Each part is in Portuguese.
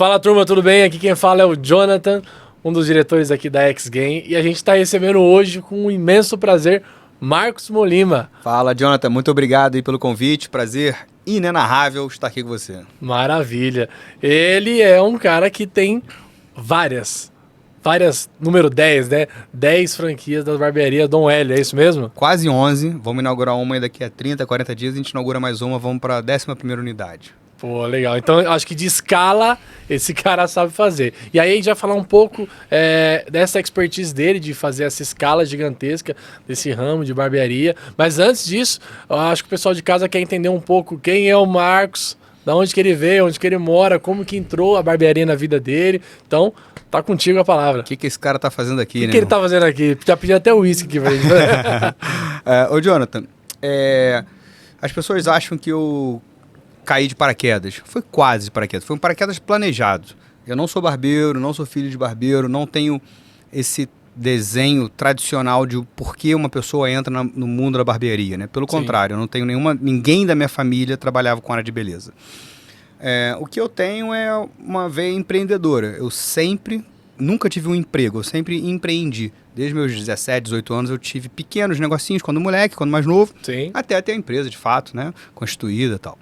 Fala, turma, tudo bem? Aqui quem fala é o Jonathan, um dos diretores aqui da X-Game, e a gente está recebendo hoje com um imenso prazer Marcos Molima. Fala, Jonathan, muito obrigado aí pelo convite, prazer inenarrável estar aqui com você. Maravilha. Ele é um cara que tem várias, número 10, né? 10 franquias da barbearia Dom Hélio, é isso mesmo? Quase 11, vamos inaugurar uma daqui a 30, 40 dias, a gente inaugura mais uma, vamos para a 11ª unidade. Pô, legal. Então, acho que de escala, esse cara sabe fazer. E aí, a gente vai falar um pouco dessa expertise dele, de fazer essa escala gigantesca desse ramo de barbearia. Mas antes disso, eu acho que o pessoal de casa quer entender um pouco quem é o Marcos, da onde que ele veio, onde que ele mora, como que entrou a barbearia na vida dele. Então, tá contigo a palavra. O que esse cara tá fazendo aqui, né? O que ele tá fazendo aqui? Já pedi até o uísque aqui pra gente. Ô, Jonathan, as pessoas acham que eu caí de paraquedas. Foi quase de paraquedas. Foi um paraquedas planejado. Eu não sou barbeiro, não sou filho de barbeiro, não tenho esse desenho tradicional de por que uma pessoa entra no mundo da barbearia, né? Pelo contrário, eu não tenho ninguém da minha família trabalhava com área de beleza. O que eu tenho é uma veia empreendedora. Eu nunca tive um emprego, eu sempre empreendi. Desde meus 17, 18 anos eu tive pequenos negocinhos, quando moleque, quando mais novo, até ter a empresa de fato, né? Constituída e tal.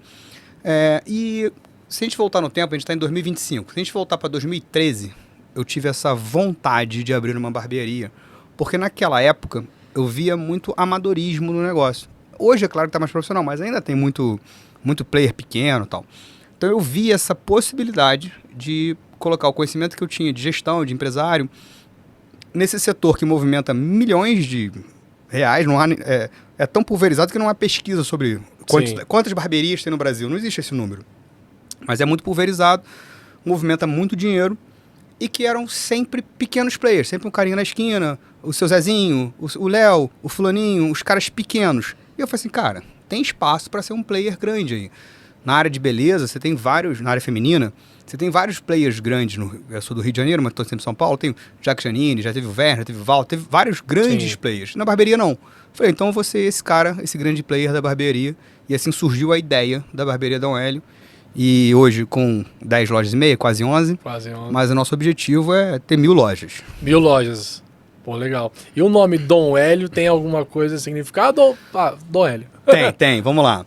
E se a gente voltar no tempo, a gente está em 2025. Se a gente voltar para 2013, eu tive essa vontade de abrir uma barbearia, porque naquela época eu via muito amadorismo no negócio. Hoje é claro que está mais profissional, mas ainda tem muito player pequeno e tal. Então eu vi essa possibilidade de colocar o conhecimento que eu tinha de gestão, de empresário, nesse setor que movimenta milhões de reais. Não há, é tão pulverizado que não há pesquisa sobre quantas barbearias tem no Brasil. Não existe esse número. Mas é muito pulverizado, movimenta muito dinheiro e que eram sempre pequenos players. Sempre um carinha na esquina, o seu Zezinho, o Léo, o fulaninho, os caras pequenos. E eu falei assim, cara, tem espaço para ser um player grande aí. Na área de beleza, você tem vários, na área feminina, você tem vários players grandes. Eu sou do Rio de Janeiro, mas estou sempre em São Paulo. Tem o Jack Janine, já teve o Werner, já teve o Val, teve vários grandes players. Na barbearia, não. Falei, então eu vou ser esse cara, esse grande player da barbearia. E assim surgiu a ideia da barbearia Dom Hélio. E hoje com 10 lojas e meia, quase 11. Mas o nosso objetivo é ter 1.000 lojas. 1.000 lojas. Pô, legal. E o nome Dom Hélio tem alguma coisa significado? Dom Hélio. Tem. Vamos lá.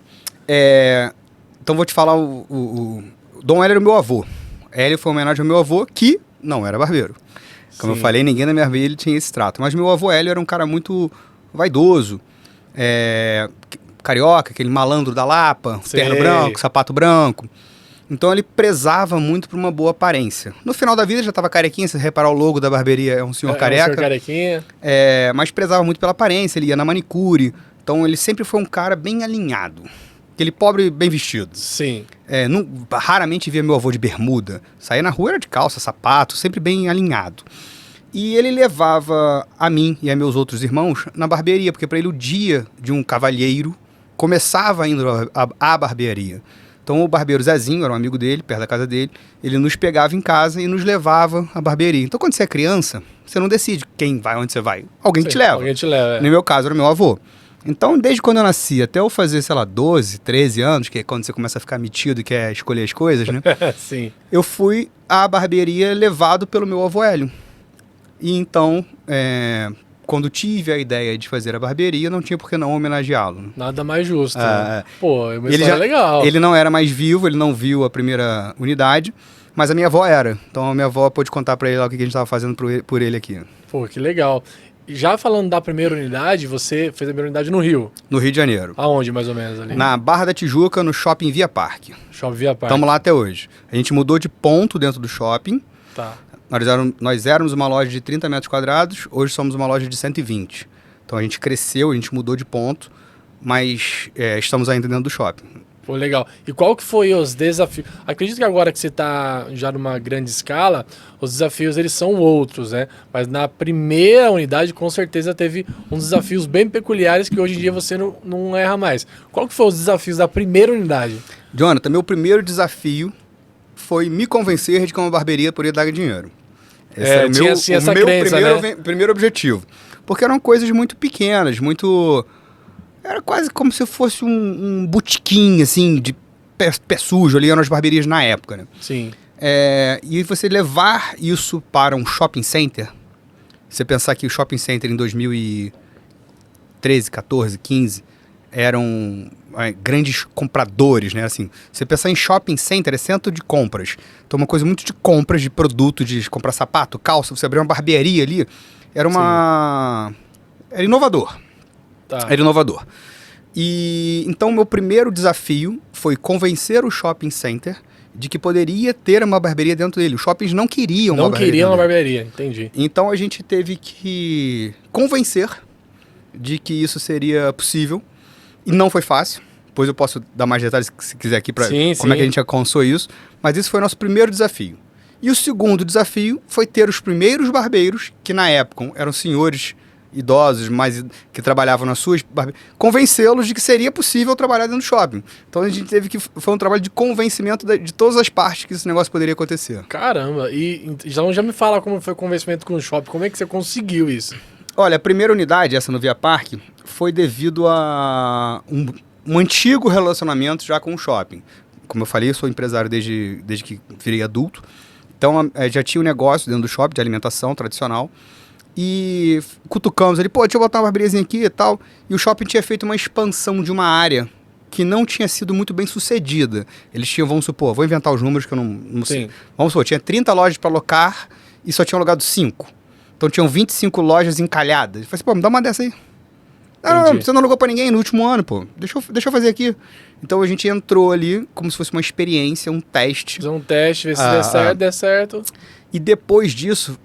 Então vou te falar, o Dom Hélio era o meu avô. Hélio foi uma homenagem ao meu avô, que não era barbeiro. Como eu falei, ninguém na minha família tinha esse trato. Mas meu avô Hélio era um cara muito vaidoso, carioca, aquele malandro da Lapa, terno branco, sapato branco. Então ele prezava muito por uma boa aparência. No final da vida já estava carequinha, se reparar o logo da barbearia é um senhor careca. Um senhor carequinha. Mas prezava muito pela aparência, ele ia na manicure. Então ele sempre foi um cara bem alinhado. Aquele pobre bem vestido. Sim. Raramente via meu avô de bermuda. Saía na rua, era de calça, sapato, sempre bem alinhado. E ele levava a mim e a meus outros irmãos na barbearia, porque para ele o dia de um cavalheiro começava indo à barbearia. Então o barbeiro Zezinho, era um amigo dele, perto da casa dele, ele nos pegava em casa e nos levava à barbearia. Então quando você é criança, você não decide quem vai, onde você vai. Alguém te leva. Alguém te leva. No meu caso, era meu avô. Então, desde quando eu nasci até eu fazer, 12, 13 anos, que é quando você começa a ficar metido e quer escolher as coisas, né? Sim. Eu fui à barbearia levado pelo meu avô Hélio. E então, quando tive a ideia de fazer a barbearia, não tinha por que não homenageá-lo. Nada mais justo. Pô, é uma história legal. Ele não era mais vivo, ele não viu a primeira unidade, mas a minha avó era. Então, a minha avó pôde contar para ele lá o que a gente estava fazendo por ele aqui. Pô, que legal. Já falando da primeira unidade, você fez a primeira unidade no Rio? No Rio de Janeiro. Aonde, mais ou menos, ali? Na Barra da Tijuca, no Shopping Via Parque. Shopping Via Parque. Estamos lá até hoje. A gente mudou de ponto dentro do shopping. Tá. Nós éramos uma loja de 30 metros quadrados, hoje somos uma loja de 120. Então a gente cresceu, a gente mudou de ponto, mas estamos ainda dentro do shopping. Pô, legal. E qual que foi os desafios? Acredito que agora que você está já numa grande escala, os desafios eles são outros, né? Mas na primeira unidade, com certeza, teve uns desafios bem peculiares que hoje em dia você não erra mais. Qual que foi os desafios da primeira unidade? Jonathan, meu primeiro desafio foi me convencer de que uma barbearia poderia dar dinheiro. Esse era o meu primeiro objetivo. Porque eram coisas muito pequenas, Era quase como se fosse um botequim, assim, de pé sujo ali nas barbearias na época, né? Sim. E você levar isso para um shopping center, você pensar que o shopping center em 2013, 14, 15 eram grandes compradores, né? Assim, você pensar em shopping center, é centro de compras. Então, uma coisa muito de compras, de produto, de comprar sapato, calça, você abrir uma barbearia ali, era inovador. Tá. Era inovador. E então, meu primeiro desafio foi convencer o shopping center de que poderia ter uma barbearia dentro dele. Os shoppings não queriam uma barbearia. Não queriam uma barbearia, entendi. Então, a gente teve que convencer de que isso seria possível. E não foi fácil. Depois eu posso dar mais detalhes se quiser aqui para como é que a gente alcançou isso. Mas esse foi o nosso primeiro desafio. E o segundo desafio foi ter os primeiros barbeiros, que na época eram senhores idosos, mas que trabalhavam nas suas barbearias, convencê-los de que seria possível trabalhar dentro do shopping. Então a gente teve que... Foi um trabalho de convencimento de todas as partes que esse negócio poderia acontecer. Caramba, e então já me fala como foi o convencimento com o shopping, como é que você conseguiu isso? Olha, a primeira unidade, essa no Via Parque, foi devido a um antigo relacionamento já com o shopping. Como eu falei, eu sou empresário desde que virei adulto. Então, já tinha um negócio dentro do shopping de alimentação tradicional. E cutucamos ali, deixa eu botar uma barbeariazinha aqui e tal. E o shopping tinha feito uma expansão de uma área que não tinha sido muito bem sucedida. Eles tinham, vamos supor, vou inventar os números que eu não sei. Vamos supor, tinha 30 lojas para alocar e só tinham alugado 5. Então tinham 25 lojas encalhadas. Eu falei assim, me dá uma dessa aí. Não, você não alugou pra ninguém no último ano, Deixa eu fazer aqui. Então a gente entrou ali como se fosse uma experiência, um teste. Fazer um teste, ver se der certo. E depois disso,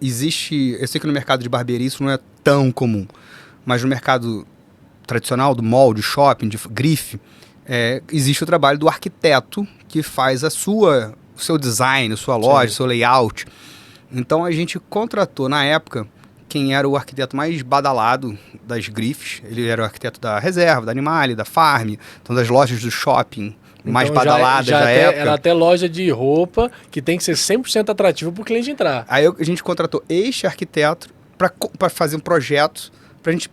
existe... Eu sei que no mercado de barbearia isso não é tão comum. Mas no mercado tradicional, do mall, de shopping, de grife, existe o trabalho do arquiteto que faz o seu design, a sua loja, o seu layout. Então a gente contratou, na época, quem era o arquiteto mais badalado das grifes. Ele era o arquiteto da Reserva, da Animale, da Farm, então das lojas do shopping mais badaladas da época. Era até loja de roupa que tem que ser 100% atrativo para o cliente entrar. Aí a gente contratou este arquiteto para fazer um projeto, para a gente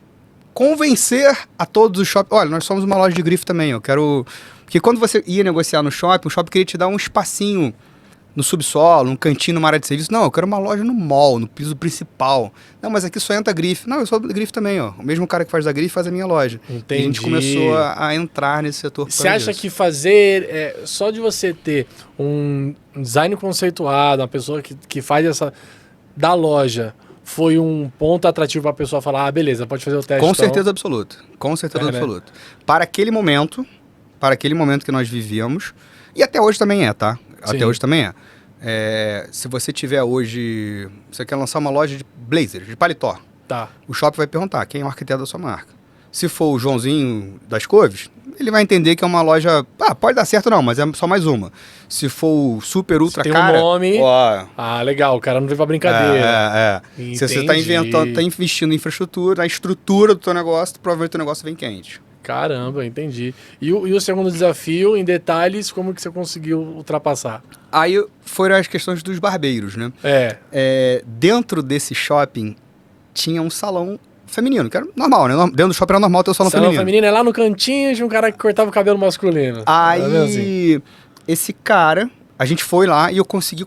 convencer a todos os shoppings. Olha, nós somos uma loja de grife também, eu quero... Porque quando você ia negociar no shopping, o shopping queria te dar um espacinho no subsolo, um cantinho numa área de serviço. Não, eu quero uma loja no mall, no piso principal. Não, mas aqui só entra grife. Não, eu sou da grife também, ó. O mesmo cara que faz da grife faz a minha loja. Entendi. E a gente começou a entrar nesse setor. Você acha que fazer... só de você ter um design conceituado, uma pessoa que faz essa... da loja, foi um ponto atrativo para a pessoa falar, beleza, pode fazer o teste. Com certeza absoluta. Com certeza absoluta. Né? Para aquele momento que nós vivíamos, e até hoje também tá? Sim. Até hoje também se você tiver hoje... Você quer lançar uma loja de blazer, de paletó. Tá. O shopping vai perguntar quem é o arquiteto da sua marca. Se for o Joãozinho das Couves, ele vai entender que é uma loja... pode dar certo não, mas é só mais uma. Se for o super ultra cara... Tem um nome... legal, o cara não veio pra brincadeira. Se você está investindo em infraestrutura, na estrutura do teu negócio, provavelmente o teu negócio vem quente. Caramba, entendi. E o segundo desafio, em detalhes, como que você conseguiu ultrapassar? Aí foram as questões dos barbeiros, né? Dentro desse shopping tinha um salão feminino, que era normal, né? Dentro do shopping era normal ter o salão feminino. Salão feminino é lá no cantinho de um cara que cortava o cabelo masculino. Aí, esse cara, a gente foi lá e eu consegui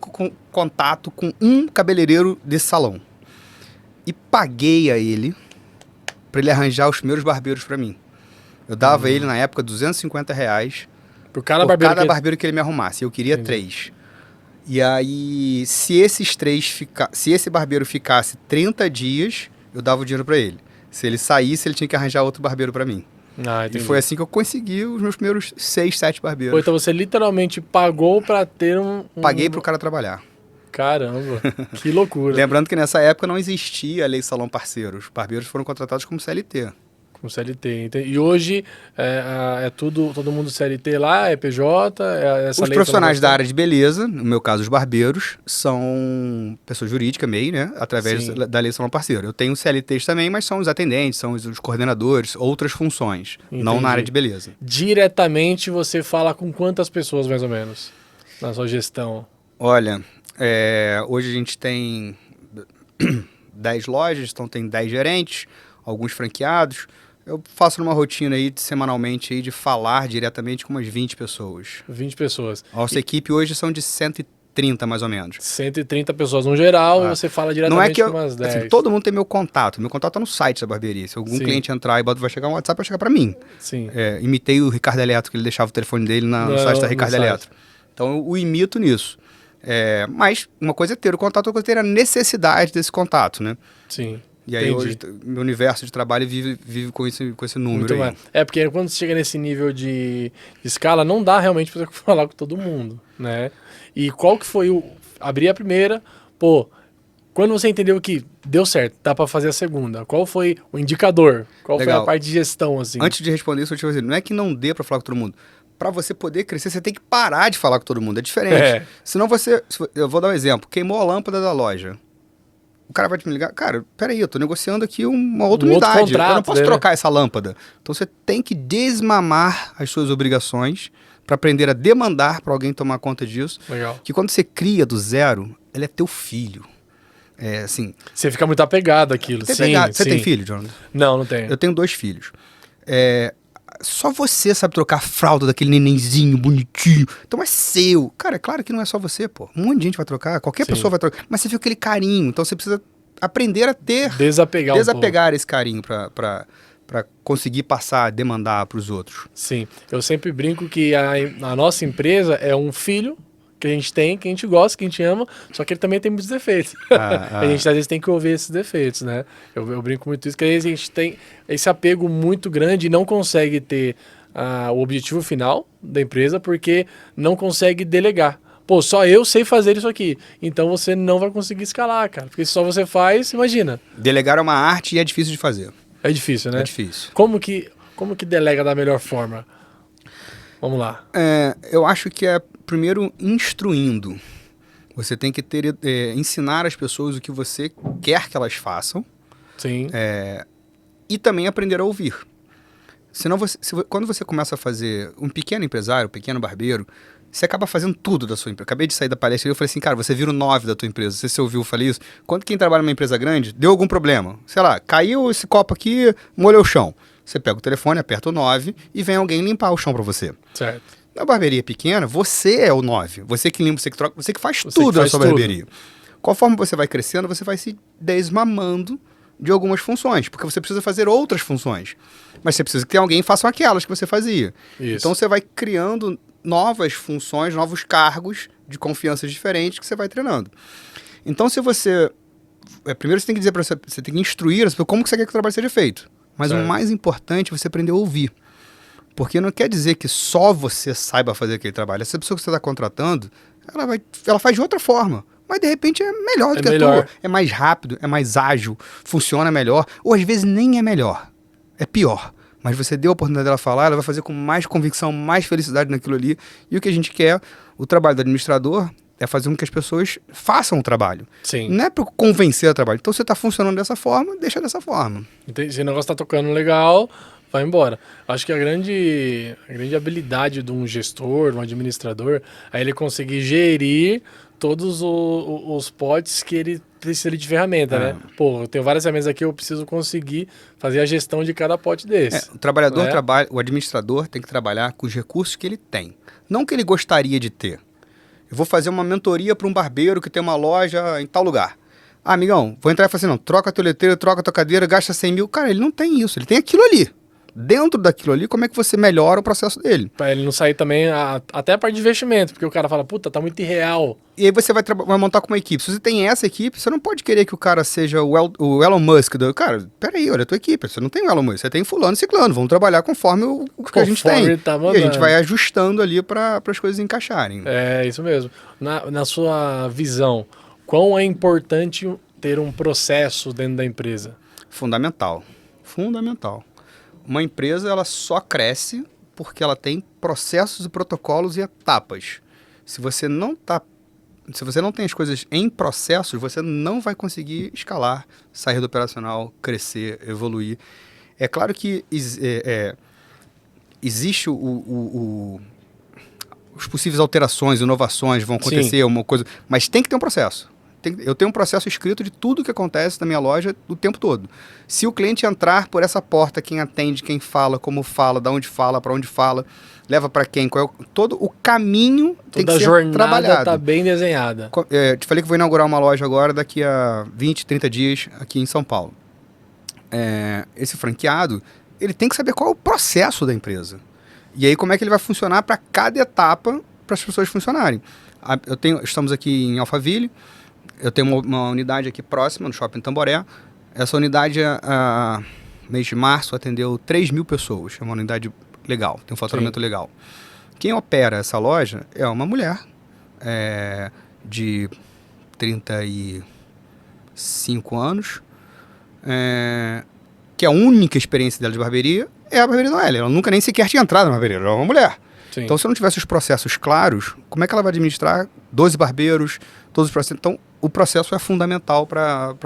contato com um cabeleireiro desse salão. E paguei a ele para ele arranjar os primeiros barbeiros para mim. Eu dava a ele, na época, R$250 por cada barbeiro que ele me arrumasse. Eu queria 3. E aí, se esse barbeiro ficasse 30 dias, eu dava o dinheiro para ele. Se ele saísse, ele tinha que arranjar outro barbeiro para mim. E foi assim que eu consegui os meus primeiros 6, 7 barbeiros. Então você literalmente pagou para ter Paguei para o cara trabalhar. Caramba, que loucura. Lembrando que nessa época não existia a Lei Salão Parceiro. Os barbeiros foram contratados como CLT. Com CLT. E hoje todo mundo CLT lá, é PJ? Os profissionais da área de beleza, no meu caso os barbeiros, são pessoa jurídica MEI, né? Através da Lei Salão Parceiro. Eu tenho CLTs também, mas são os atendentes, são os coordenadores, outras funções, não na área de beleza. Diretamente você fala com quantas pessoas mais ou menos na sua gestão? Olha, hoje a gente tem 10 lojas, então tem 10 gerentes, alguns franqueados. Eu faço numa rotina aí, semanalmente, aí, de falar diretamente com umas 20 pessoas. 20 pessoas. A nossa equipe hoje são de 130, mais ou menos. 130 pessoas no geral, e você fala Não é diretamente que com umas 10. assim, todo mundo tem meu contato. Meu contato tá no site da barbearia. Se algum Sim. cliente entrar e vai chegar um WhatsApp, vai chegar para mim. Sim. Imitei o Ricardo Eletro, que ele deixava o telefone dele no site da Ricardo Eletro. Então eu o imito nisso. Mas uma coisa é ter o contato, outra coisa é ter a necessidade desse contato, né? Sim. E aí Entendi. hoje meu universo de trabalho vive com esse número Muito aí. mais. Porque quando você chega nesse nível de escala, não dá realmente pra você falar com todo mundo, né? E qual que foi abrir a primeira, quando você entendeu que deu certo, dá pra fazer a segunda, qual foi o indicador? Qual foi a parte de gestão, assim? Antes de responder isso, eu te vou dizer, não é que não dê pra falar com todo mundo. Pra você poder crescer, você tem que parar de falar com todo mundo, é diferente. Senão eu vou dar um exemplo, queimou a lâmpada da loja. O cara vai te ligar, cara, peraí, eu tô negociando aqui uma outra unidade, contrato, eu não posso trocar essa lâmpada. Então você tem que desmamar as suas obrigações para aprender a demandar para alguém tomar conta disso. Legal. Que quando você cria do zero, ele é teu filho. Assim... Você fica muito apegado àquilo, sim. Você tem filho, Jonathan? Não tenho. Eu tenho 2 filhos. Só você sabe trocar a fralda daquele nenenzinho bonitinho. Então é seu. Cara, é claro que não é só você, pô. Um monte de gente vai trocar, qualquer pessoa vai trocar. Mas você viu aquele carinho. Então você precisa aprender a ter... Desapegar esse carinho pra conseguir passar, demandar pros outros. Sim. Eu sempre brinco que a nossa empresa é um filho que a gente tem, que a gente gosta, que a gente ama, só que ele também tem muitos defeitos. A gente às vezes tem que ouvir esses defeitos, né? Eu brinco muito isso, que às vezes a gente tem esse apego muito grande e não consegue ter o objetivo final da empresa porque não consegue delegar. Só eu sei fazer isso aqui. Então você não vai conseguir escalar, cara. Porque se só você faz, imagina. Delegar é uma arte e é difícil de fazer. É difícil, né? É difícil. Como que delega da melhor forma? Vamos lá. Eu acho que primeiro instruindo. Você tem que ensinar as pessoas o que você quer que elas façam. Sim. E também aprender a ouvir. Senão, quando você começa a fazer um pequeno empresário, um pequeno barbeiro, você acaba fazendo tudo da sua empresa. Acabei de sair da palestra e eu falei assim, cara, você vira o 9 da tua empresa. Não sei se você ouviu eu falei isso. Quando quem trabalha numa empresa grande, deu algum problema. Sei lá, caiu esse copo aqui, molhou o chão. Você pega o telefone, aperta o 9 e vem alguém limpar o chão pra você. Certo. Na barbearia pequena, você é o 9. Você que limpa, você que troca, você que faz tudo na sua barbearia. Conforme você vai crescendo, você vai se desmamando de algumas funções, porque você precisa fazer outras funções. Mas você precisa que tenha alguém que faça aquelas que você fazia. Isso. Então você vai criando novas funções, novos cargos de confiança diferentes que você vai treinando. Então se você... primeiro você tem que dizer para você tem que instruir como que você quer que o trabalho seja feito. Mas o mais importante é você aprender a ouvir. Porque não quer dizer que só você saiba fazer aquele trabalho. Essa pessoa que você está contratando, ela faz de outra forma. Mas de repente é melhor do que a tua. É mais rápido, é mais ágil, funciona melhor. Ou às vezes nem é melhor. É pior. Mas você deu a oportunidade dela falar, ela vai fazer com mais convicção, mais felicidade naquilo ali. E o que a gente quer, o trabalho do administrador, é fazer com que as pessoas façam o trabalho. Sim. Não é para convencer o trabalho. Então você está funcionando dessa forma, deixa dessa forma. Entendi. Se o negócio está tocando legal, vai embora. Acho que a grande habilidade de um gestor, de um administrador, é ele conseguir gerir todos os potes que ele precisa de ferramenta, né? Eu tenho várias ferramentas aqui, eu preciso conseguir fazer a gestão de cada pote desse. O trabalhador o administrador tem que trabalhar com os recursos que ele tem. Não que ele gostaria de ter. Eu vou fazer uma mentoria para um barbeiro que tem uma loja em tal lugar. Amigão, vou entrar e falar assim, não, troca teu letreiro, troca tua cadeira, gasta 100 mil. Cara, ele não tem isso, ele tem aquilo ali. Dentro daquilo ali, como é que você melhora o processo dele? Pra ele não sair também, até a parte de investimento, porque o cara fala, puta, tá muito irreal. E aí você vai montar com uma equipe. Se você tem essa equipe, você não pode querer que o cara seja o Elon Musk. Cara, peraí, olha a tua equipe, você não tem o Elon Musk, você tem fulano e ciclano, vamos trabalhar conforme o que a gente tem. E a gente vai ajustando ali para as coisas encaixarem. É, isso mesmo. Na sua visão, quão é importante ter um processo dentro da empresa? Fundamental. Uma empresa, ela só cresce porque ela tem processos e protocolos e etapas. Se você não tem as coisas em processos, você não vai conseguir escalar, sair do operacional, crescer, evoluir. É claro que existe os possíveis alterações, inovações vão acontecer, uma coisa, mas tem que ter um processo. eu tenho um processo escrito de tudo que acontece na minha loja o tempo todo. Se o cliente entrar por essa porta, quem atende, quem fala, como fala, da onde fala, para onde fala, leva para quem, todo o caminho tem que ser trabalhado. Toda a jornada está bem desenhada. Te falei que vou inaugurar uma loja agora daqui a 20, 30 dias aqui em São Paulo. Esse franqueado, ele tem que saber qual é o processo da empresa. E aí como é que ele vai funcionar para cada etapa para as pessoas funcionarem. Estamos aqui em Alphaville, eu tenho uma unidade aqui próxima, no Shopping Tamboré. Essa unidade, mês de março, atendeu 3.000 pessoas. É uma unidade legal, tem um faturamento legal. Quem opera essa loja é uma mulher de 35 anos, que a única experiência dela de barbearia é a barbearia Noelle. Ela nunca nem sequer tinha entrado na barbearia, ela é uma mulher. Sim. Então, se não tivesse os processos claros, como é que ela vai administrar 12 barbeiros, todos os processos? Então, o processo é fundamental para...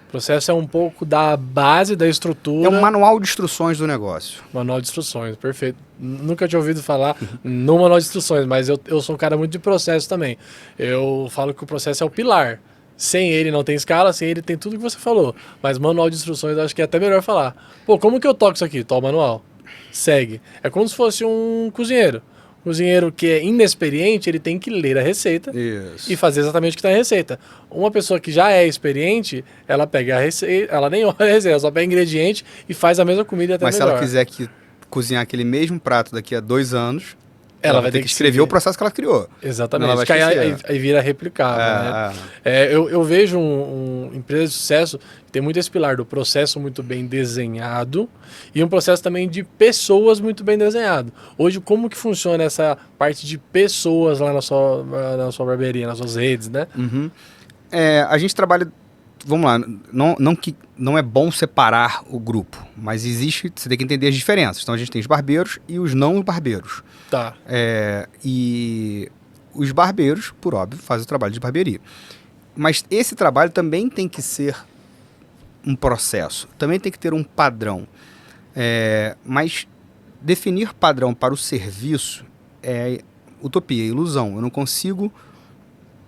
O processo é um pouco da base da estrutura. É um manual de instruções do negócio. Manual de instruções, perfeito. Nunca tinha ouvido falar no manual de instruções, mas eu sou um cara muito de processo também. Eu falo que o processo é o pilar. Sem ele não tem escala, sem ele tem tudo que você falou. Mas manual de instruções eu acho que é até melhor falar. Pô, como que eu toco isso aqui? Toma o manual. Segue. É como se fosse um cozinheiro. Cozinheiro que é inexperiente, ele tem que ler a receita e fazer exatamente o que está na receita. Uma pessoa que já é experiente, ela pega a receita, ela nem olha a receita, ela só pega ingrediente e faz a mesma comida até melhor. Mas se ela quiser cozinhar aquele mesmo prato daqui a 2 anos, ela vai ter que escrever o processo que ela criou. Exatamente, que aí vira replicável. Né? Eu vejo empresa de sucesso que tem muito esse pilar do processo muito bem desenhado e um processo também de pessoas muito bem desenhado. Hoje, como que funciona essa parte de pessoas lá na sua barbearia, nas suas redes, né? Uhum. A gente trabalha... Vamos lá, não é bom separar o grupo, mas você tem que entender as diferenças. Então a gente tem os barbeiros e os não barbeiros. Tá. E os barbeiros, por óbvio, fazem o trabalho de barbearia. Mas esse trabalho também tem que ser um processo, também tem que ter um padrão. Mas definir padrão para o serviço é utopia, é ilusão. Eu não consigo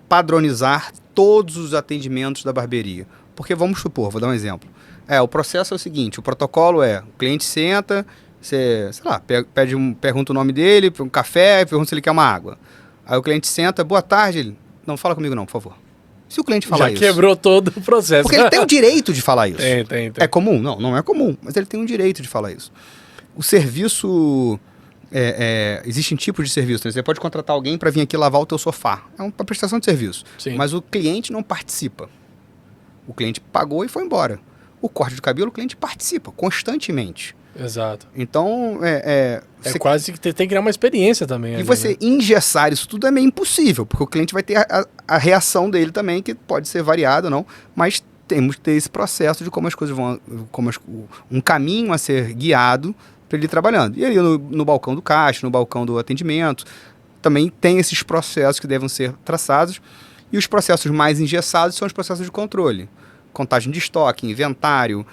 padronizar todos os atendimentos da barbearia. Porque vamos supor, vou dar um exemplo. O processo é o seguinte, o protocolo o cliente senta, você, sei lá, pergunta o nome dele, um café, pergunta se ele quer uma água. Aí o cliente senta, boa tarde, ele, não, fala comigo não, por favor. Se o cliente falar isso... Já quebrou todo o processo. Porque ele tem o direito de falar isso. Tem. É comum? Não é comum, mas ele tem o direito de falar isso. O serviço... existem tipos de serviço. Né? Você pode contratar alguém para vir aqui lavar o teu sofá. É uma prestação de serviço. Sim. Mas o cliente não participa. O cliente pagou e foi embora. O corte de cabelo, o cliente participa constantemente. Exato. Então, quase que tem que criar uma experiência também. E você engessar isso tudo é meio impossível, porque o cliente vai ter a reação dele também, que pode ser variada ou não, mas temos que ter esse processo de como as coisas vão... um caminho a ser guiado para ele ir trabalhando. E ali no balcão do caixa, no balcão do atendimento, também tem esses processos que devem ser traçados. E os processos mais engessados são os processos de controle. Contagem de estoque, inventário,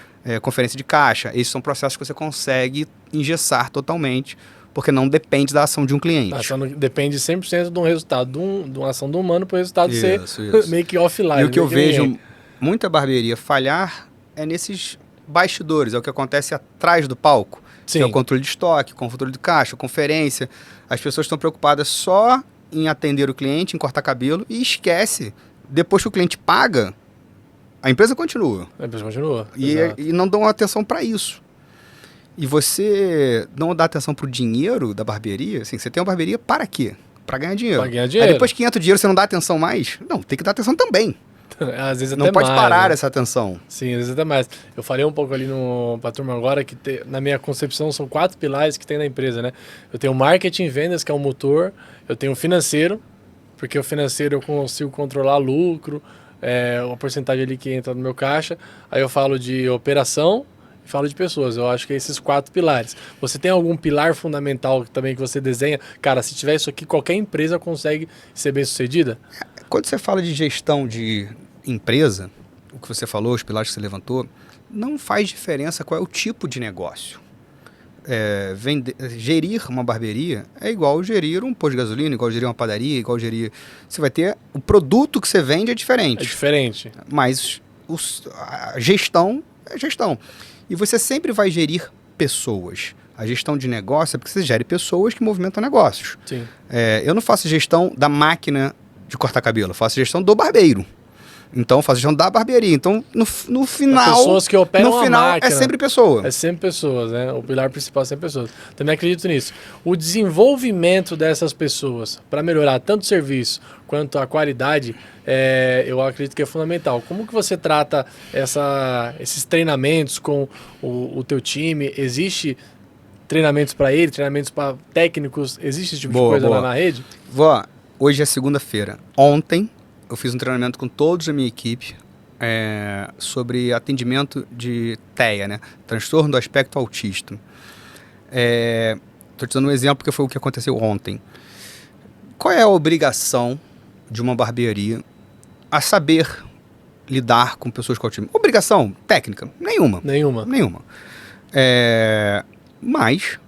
conferência de caixa. Esses são processos que você consegue engessar totalmente, porque não depende da ação de um cliente. Depende 100% de um resultado, de uma ação do humano para o resultado ser meio que offline. E o que eu vejo muita barbearia falhar é nesses bastidores, é o que acontece atrás do palco. Sim. Que é o controle de estoque, controle de caixa, conferência. As pessoas estão preocupadas só em atender o cliente, em cortar cabelo e esquece. Depois que o cliente paga, a empresa continua. A empresa continua. E não dão atenção para isso. E você não dá atenção para o dinheiro da barbearia. Assim, você tem uma barbearia para quê? Para ganhar dinheiro. Para ganhar dinheiro. Aí depois que entra o dinheiro, você não dá atenção mais? Não, tem que dar atenção também. Às vezes até não pode mais, parar né? essa atenção. Sim, às vezes até mais. Eu falei um pouco ali pra turma agora que na minha concepção são 4 pilares que tem na empresa, né? Eu tenho marketing e vendas, que é o motor. Eu tenho o financeiro, porque o financeiro eu consigo controlar lucro, uma porcentagem ali que entra no meu caixa. Aí eu falo de operação e falo de pessoas. Eu acho que é esses 4 pilares. Você tem algum pilar fundamental também que você desenha? Cara, se tiver isso aqui, qualquer empresa consegue ser bem sucedida? Quando você fala de gestão de empresa, o que você falou, os pilares que você levantou, não faz diferença qual é o tipo de negócio. gerir uma barbearia é igual gerir um posto de gasolina, igual gerir uma padaria, igual gerir... Você vai ter... O produto que você vende é diferente. É diferente. Mas a gestão é gestão. E você sempre vai gerir pessoas. A gestão de negócio é porque você gere pessoas que movimentam negócios. Sim. Eu não faço gestão da máquina de cortar cabelo, eu faço gestão do barbeiro. Então, eu faço gestão da barbearia. Então, no final... As pessoas que operam no final, a máquina. é sempre pessoa. É sempre pessoas, né? O pilar principal é sempre pessoas. Também acredito nisso. O desenvolvimento dessas pessoas para melhorar tanto o serviço quanto a qualidade, eu acredito que é fundamental. Como que você trata esses treinamentos com o teu time? Existe treinamentos para ele, treinamentos para técnicos? Existe esse tipo de coisa lá na rede? Hoje é segunda-feira. Ontem, eu fiz um treinamento com todos da minha equipe sobre atendimento de TEA, né? Transtorno do Aspecto Autista. Estou te dando um exemplo porque foi o que aconteceu ontem. Qual é a obrigação de uma barbearia a saber lidar com pessoas com autismo? Obrigação técnica? Nenhuma. Mas,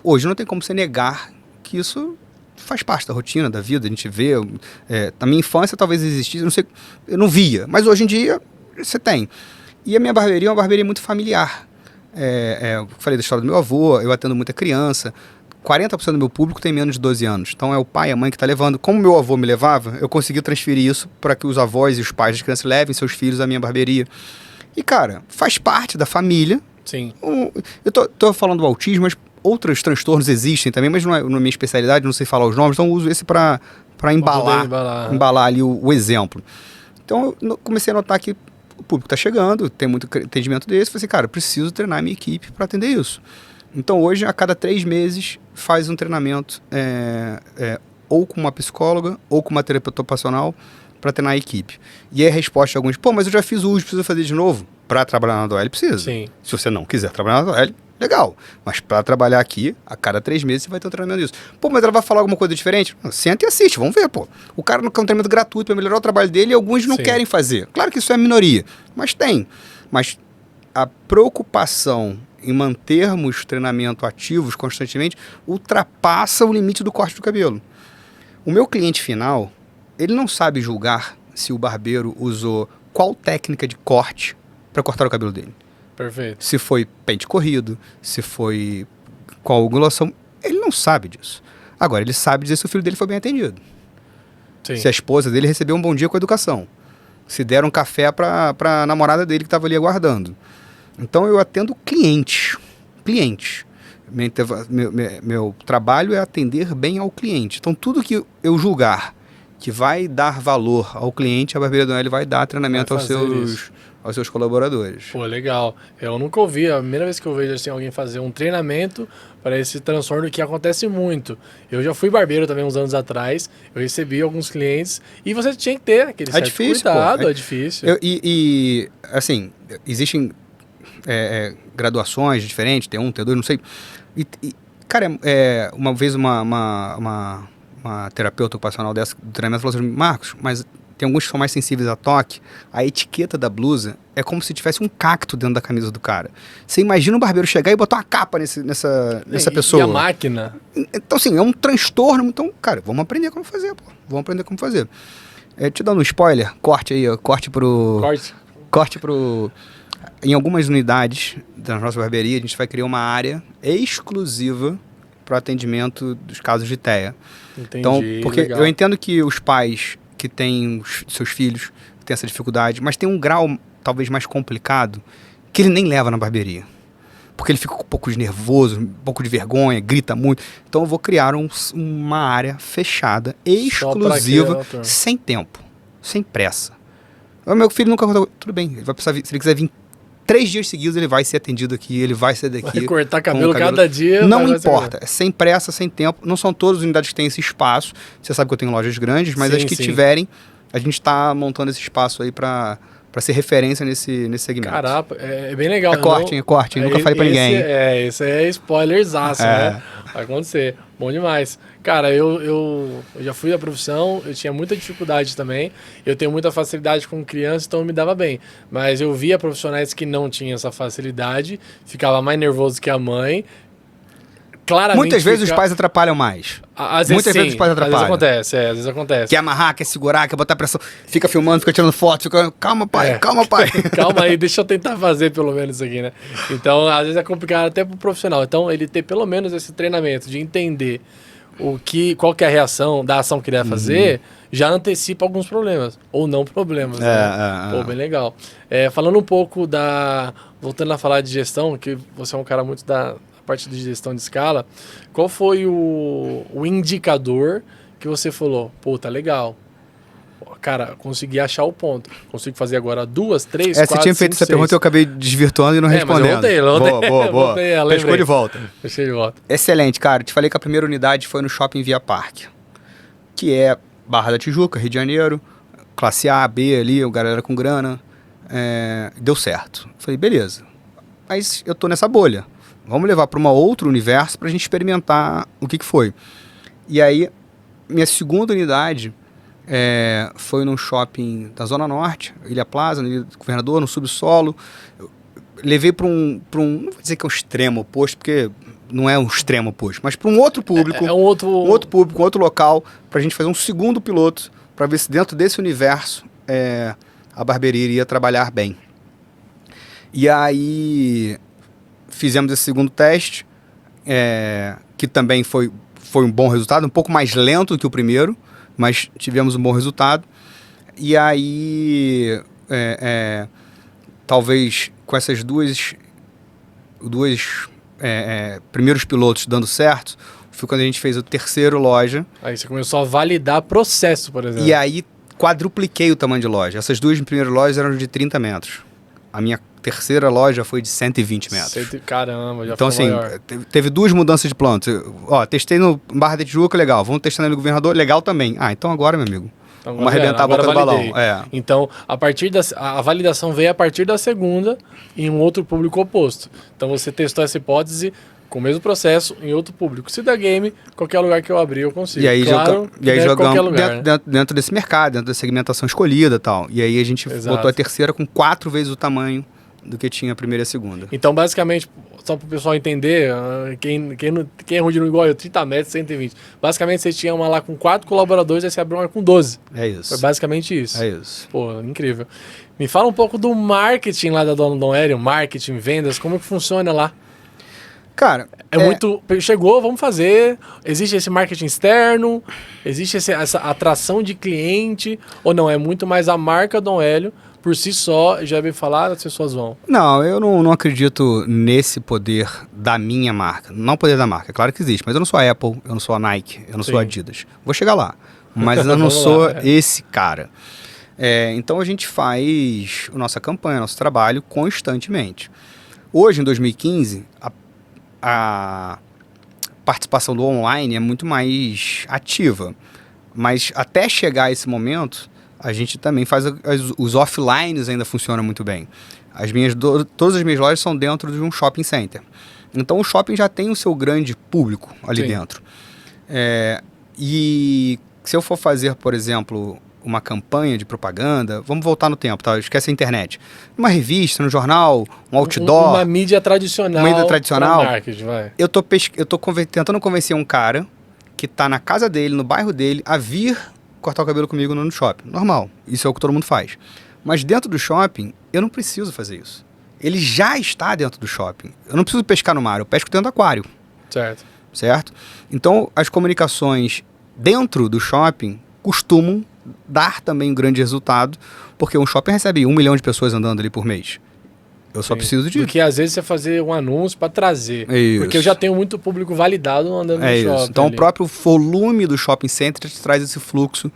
hoje não tem como você negar que isso faz parte da rotina, da vida, a gente vê. Na minha infância talvez existisse, não sei, eu não via, mas hoje em dia você tem. E a minha barbearia é uma barbearia muito familiar. Eu falei da história do meu avô, eu atendo muita criança. 40% do meu público tem menos de 12 anos. Então é o pai e a mãe que está levando. Como meu avô me levava, eu consegui transferir isso para que os avós e os pais das crianças levem seus filhos à minha barbearia. E, cara, faz parte da família. Sim. Eu tô falando do autismo, mas outros transtornos existem também, mas não é na minha especialidade, não sei falar os nomes, então eu uso esse para embalar ali o exemplo. Então eu comecei a notar que o público está chegando, tem muito atendimento desse, falei assim, cara, eu preciso treinar a minha equipe para atender isso. Então hoje, a cada 3 meses, faz um treinamento ou com uma psicóloga ou com uma terapeuta ocupacional para treinar a equipe. E aí a resposta de alguns, mas eu já fiz o uso, preciso fazer de novo? Para trabalhar na DOL, precisa. Sim. Se você não quiser trabalhar na DOL, legal. Mas para trabalhar aqui, a cada 3 meses você vai ter um treinamento disso. Mas ela vai falar alguma coisa diferente? Senta e assiste, vamos ver, O cara não quer um treinamento gratuito para melhorar o trabalho dele e alguns não querem fazer. Claro que isso é minoria, mas tem. Mas a preocupação em mantermos treinamento ativos constantemente ultrapassa o limite do corte do cabelo. O meu cliente final, ele não sabe julgar se o barbeiro usou qual técnica de corte para cortar o cabelo dele. Perfeito. Se foi pente corrido, se foi qual angulação, ele não sabe disso. Agora, ele sabe dizer se o filho dele foi bem atendido. Sim. Se a esposa dele recebeu um bom dia com a educação. Se deram um café para a namorada dele que estava ali aguardando. Então, eu atendo clientes. Meu trabalho é atender bem ao cliente. Então, tudo que eu julgar que vai dar valor ao cliente, a Barbearia Dona L vai dar treinamento aos seus colaboradores. Pô, legal. Eu nunca ouvi, a primeira vez que eu vejo assim, alguém fazer um treinamento para esse transtorno que acontece muito. Eu já fui barbeiro também uns anos atrás, eu recebi alguns clientes e você tinha que ter aquele certo cuidado, é difícil. Assim, existem graduações diferentes, T1, T2, não sei. Cara, uma vez uma terapeuta ocupacional dessa do treinamento falou assim, Marcos, mas tem alguns que são mais sensíveis a toque, a etiqueta da blusa é como se tivesse um cacto dentro da camisa do cara. Você imagina um barbeiro chegar e botar uma capa nessa pessoa. E a máquina? Então, assim, é um transtorno. Então, cara, vamos aprender como fazer, Te dando um spoiler, corte aí, ó, corte pro... Em algumas unidades da nossa barbearia, a gente vai criar uma área exclusiva para o atendimento dos casos de TEA. Entendi, então, porque legal. eu entendo que os pais que têm seus filhos têm essa dificuldade, mas tem um grau talvez mais complicado que ele nem leva na barbearia. Porque ele fica um pouco nervoso, um pouco de vergonha, grita muito. Então eu vou criar uma área fechada, exclusiva, sem tempo, sem pressa. O meu filho nunca contou, tudo bem, ele vai precisar vir, se ele quiser vir 3 dias seguidos, ele vai ser atendido aqui, ele vai ser daqui. Vai cortar cabelo cada dia. Não importa, é sem pressa, sem tempo. Não são todas as unidades que têm esse espaço. Você sabe que eu tenho lojas grandes, mas as que tiverem, a gente está montando esse espaço aí para ser referência nesse segmento. Caraca, é bem legal. É corte, nunca falei para ninguém. Esse é spoilerzaço, né? Vai acontecer. Bom demais. Cara, eu já fui da profissão, eu tinha muita dificuldade também. Eu tenho muita facilidade com criança, então eu me dava bem. Mas eu via profissionais que não tinham essa facilidade, ficava mais nervoso que a mãe, claramente... Muitas vezes os pais atrapalham mais. Muitas vezes os pais atrapalham. Às vezes acontece. Quer amarrar, quer segurar, quer botar pressão. Fica filmando, fica tirando foto, fica... Calma, pai, calma, pai. Calma aí, deixa eu tentar fazer pelo menos isso aqui, né? Então, às vezes é complicado até pro profissional. Então, ele ter pelo menos esse treinamento de entender qual que é a reação da ação que ele vai fazer, já antecipa alguns problemas. Ou não problemas, né? Pô, bem legal. Falando um pouco voltando a falar de gestão, que você é um cara muito da parte de gestão de escala, qual foi o indicador que você falou, pô, tá legal. Cara, consegui achar o ponto. Consigo fazer agora 2, 3, 4, 5, 6. Você tinha feito essa pergunta e eu acabei desvirtuando e não respondendo. Mas eu voltei. Boa. Pescou de volta. Deixei de volta. Excelente, cara. Te falei que a primeira unidade foi no Shopping Via Parque, que é Barra da Tijuca, Rio de Janeiro, classe A, B ali, a galera com grana. Deu certo. Falei, beleza. Mas eu tô nessa bolha. Vamos levar para um outro universo pra gente experimentar o que foi. E aí, minha segunda unidade foi num shopping da Zona Norte, Ilha Plaza, no Ilha do Governador, no subsolo. Eu levei para um, não vou dizer que é um extremo oposto, porque não é um extremo oposto, mas para um outro público, um outro público, um outro local, para a gente fazer um segundo piloto, para ver se dentro desse universo a barbearia iria trabalhar bem. E aí fizemos esse segundo teste, que também foi um bom resultado, um pouco mais lento do que o primeiro, mas tivemos um bom resultado. E aí, talvez com essas duas primeiros pilotos dando certo, foi quando a gente fez o terceiro loja. Aí você começou a validar processo, por exemplo. E aí quadrupliquei o tamanho de loja. Essas duas primeiras lojas eram de 30 metros. A minha terceira loja foi de 120 metros. Caramba, já então, foi assim, maior. Teve duas mudanças de planos. Testei no Barra da Tijuca, legal. Vamos testar no Governador, legal também. Então agora, meu amigo, vamos arrebentar a boca do balão. Então, a validação veio a partir da segunda em um outro público oposto. Então, você testou essa hipótese com o mesmo processo em outro público. Se dá game, qualquer lugar que eu abrir eu consigo. E aí, jogamos lugar, dentro desse mercado, dentro da segmentação escolhida e tal. E aí a gente botou a terceira com 4 vezes o tamanho do que tinha a primeira e a segunda. Então, basicamente, só para o pessoal entender, quem é ruim de não igual eu, 30 metros, 120. Basicamente, vocês tinham uma lá com 4 colaboradores, aí você abriu uma com 12. É isso. Foi basicamente isso. É isso. Pô, incrível. Me fala um pouco do marketing lá da Dona Dom Hélio, marketing, vendas, como que funciona lá? Cara, muito... Chegou, vamos fazer. Existe esse marketing externo? Existe essa atração de cliente? Ou não? É muito mais a marca Dom Hélio, por si só, já é bem falado, as pessoas vão. Não, eu não acredito nesse poder da minha marca. Não o poder da marca, claro que existe. Mas eu não sou a Apple, eu não sou a Nike, eu não sou a Adidas. Vou chegar lá. Mas eu não sou esse cara. Então a gente faz a nossa campanha, nosso trabalho constantemente. Hoje, em 2015, a participação do online é muito mais ativa, mas até chegar a esse momento, a gente também faz os offlines ainda funcionam muito bem. Todas as minhas lojas são dentro de um shopping center. Então o shopping já tem o seu grande público ali dentro. E se eu for fazer, por exemplo, uma campanha de propaganda, vamos voltar no tempo, tá? Esquece a internet. Uma revista, no jornal, um outdoor. Uma mídia tradicional. Uma mídia tradicional. Marketing, vai. Eu tô tentando convencer um cara que tá na casa dele, no bairro dele, a vir cortar o cabelo comigo no shopping. Normal. Isso é o que todo mundo faz. Mas dentro do shopping, eu não preciso fazer isso. Ele já está dentro do shopping. Eu não preciso pescar no mar, eu pesco dentro do aquário. Certo? Então, as comunicações dentro do shopping costumam dar também um grande resultado, porque um shopping recebe 1 milhão de pessoas andando ali por mês. Eu só preciso de... Porque às vezes você fazer um anúncio para trazer. Porque eu já tenho muito público validado andando no shopping. Então o próprio volume do shopping center traz esse fluxo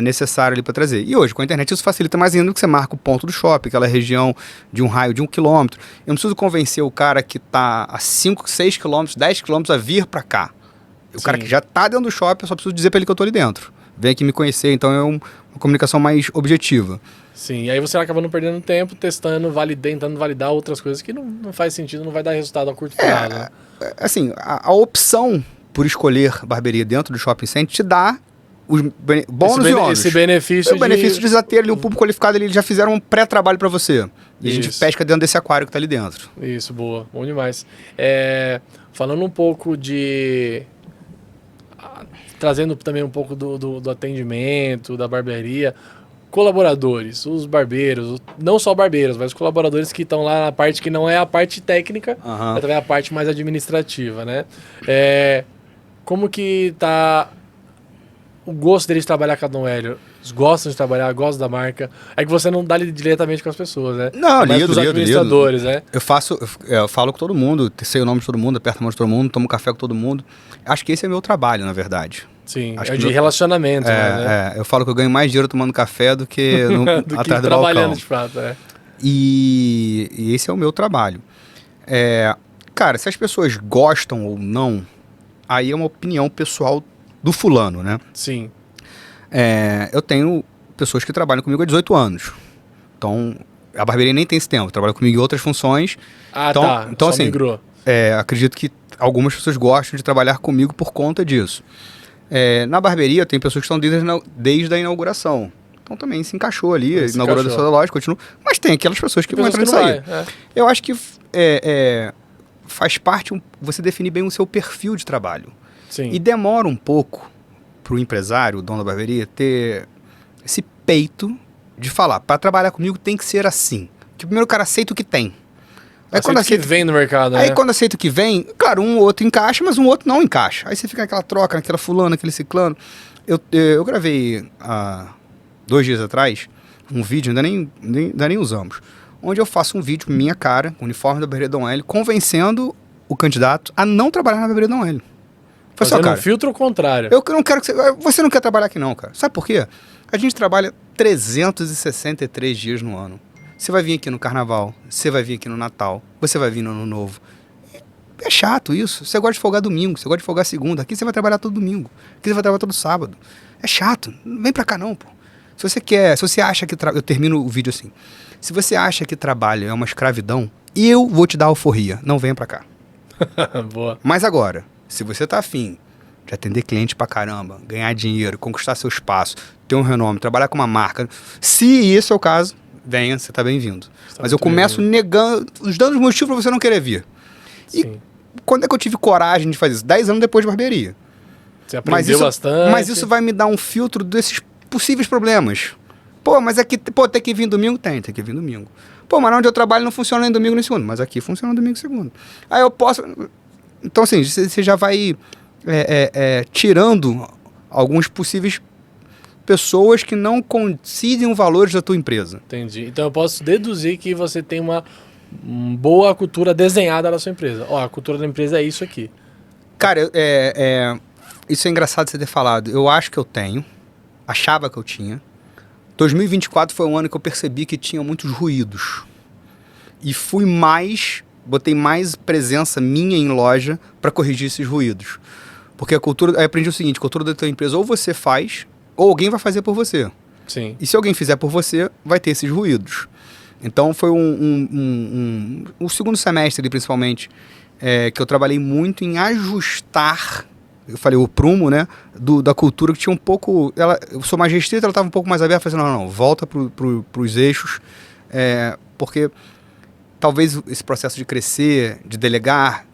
necessário ali para trazer. E hoje, com a internet, isso facilita mais ainda, que você marca o ponto do shopping, aquela região de um raio de 1 quilômetro. Eu não preciso convencer o cara que está a 5, 6 quilômetros, 10 quilômetros a vir para cá. O cara que já está dentro do shopping, eu só preciso dizer para ele que eu estou ali dentro. Vem aqui me conhecer, então é uma comunicação mais objetiva. Sim, e aí você acaba não perdendo tempo tentando validar outras coisas que não faz sentido, não vai dar resultado a curto prazo. Né? Assim, a opção por escolher barbearia dentro do shopping center te dá os bônus e ônus. Esse benefício o benefício de já ter ali um público qualificado, eles já fizeram um pré-trabalho para você. E a gente pesca dentro desse aquário que está ali dentro. Isso, boa. Bom demais. falando um pouco de... trazendo também um pouco do atendimento, da barbearia, colaboradores, os barbeiros, não só barbeiros, mas os colaboradores que estão lá na parte que não é a parte técnica, mas também a parte mais administrativa, né? Como que tá o gosto deles de trabalhar com a Dom Hélio? Eles gostam de trabalhar, gostam da marca. É que você não dá diretamente com as pessoas, né? Não, mas com os administradores, né? Eu falo com todo mundo, sei o nome de todo mundo, aperto a mão de todo mundo, tomo café com todo mundo. Acho que esse é meu trabalho, na verdade. Sim, acho de relacionamento. Né? Eu falo que eu ganho mais dinheiro tomando café do que do atrás que do trabalhando balcão. de fato, E esse é o meu trabalho. Cara, se as pessoas gostam ou não, aí é uma opinião pessoal do fulano, né? Sim. Eu tenho pessoas que trabalham comigo há 18 anos. Então, a barbearia nem tem esse tempo. Trabalha comigo em outras funções. Então Só assim, migrou. Acredito que algumas pessoas gostam de trabalhar comigo por conta disso. Na barbearia, tem pessoas que estão desde a inauguração. Então também se encaixou ali, inaugurou da sua loja, continua. Mas tem aquelas pessoas que vão entrar e sair. Eu acho que faz parte você definir bem o seu perfil de trabalho. Sim. E demora um pouco para o empresário, o dono da barbearia, ter esse peito de falar, para trabalhar comigo tem que ser assim. Porque primeiro o cara aceita o que tem. Aí quando aceita que vem no mercado, Aí né? quando aceita o que vem, claro, um ou outro encaixa, mas um outro não encaixa. Aí você fica naquela troca, naquela fulano, aquele ciclano. Eu gravei há 2 dias atrás um vídeo, ainda nem usamos, onde eu faço um vídeo com minha cara, com o uniforme da barbearia Dom Hélio, convencendo o candidato a não trabalhar na barbearia Dom Hélio. Fazendo um filtro contrário. Eu não quero que você não quer trabalhar aqui não, cara. Sabe por quê? A gente trabalha 363 dias no ano. Você vai vir aqui no Carnaval, você vai vir aqui no Natal, você vai vir no Ano Novo. É chato isso. Você gosta de folgar domingo, você gosta de folgar segunda. Aqui você vai trabalhar todo domingo. Aqui você vai trabalhar todo sábado. É chato. Não vem pra cá não, pô. Se você acha que... Eu termino o vídeo assim. Se você acha que trabalho é uma escravidão, eu vou te dar alforria. Não venha pra cá. Boa. Mas agora, se você tá afim de atender cliente pra caramba, ganhar dinheiro, conquistar seu espaço, ter um renome, trabalhar com uma marca, se isso é o caso, venha, você tá bem-vindo. Mas eu começo negando, dando motivo pra você não querer vir. Sim. E quando é que eu tive coragem de fazer isso? 10 anos depois de barbearia. Você aprendeu bastante. Mas isso vai me dar um filtro desses possíveis problemas. Pô, mas aqui, tem que vir domingo? Tem que vir domingo. Pô, mas onde eu trabalho não funciona nem domingo nem segundo. Mas aqui funciona domingo e segundo. Aí eu posso... Então, assim, você já vai tirando alguns possíveis pessoas que não coincidem os valores da tua empresa. Entendi. Então eu posso deduzir que você tem uma boa cultura desenhada na sua empresa. Ó, a cultura da empresa é isso aqui. Cara, isso é engraçado você ter falado. Eu acho que eu tenho. Achava que eu tinha. 2024 foi um ano que eu percebi que tinha muitos ruídos. E botei mais presença minha em loja para corrigir esses ruídos. Porque a cultura... Aí eu aprendi o seguinte, a cultura da tua empresa ou você faz, ou alguém vai fazer por você. Sim. E se alguém fizer por você, vai ter esses ruídos. Então foi o segundo semestre ali, principalmente, que eu trabalhei muito em ajustar, eu falei o prumo, né, da cultura que tinha um pouco... Eu sou mais restrito, ela estava um pouco mais aberta, falei assim, não, volta pros eixos, porque talvez esse processo de crescer, de delegar,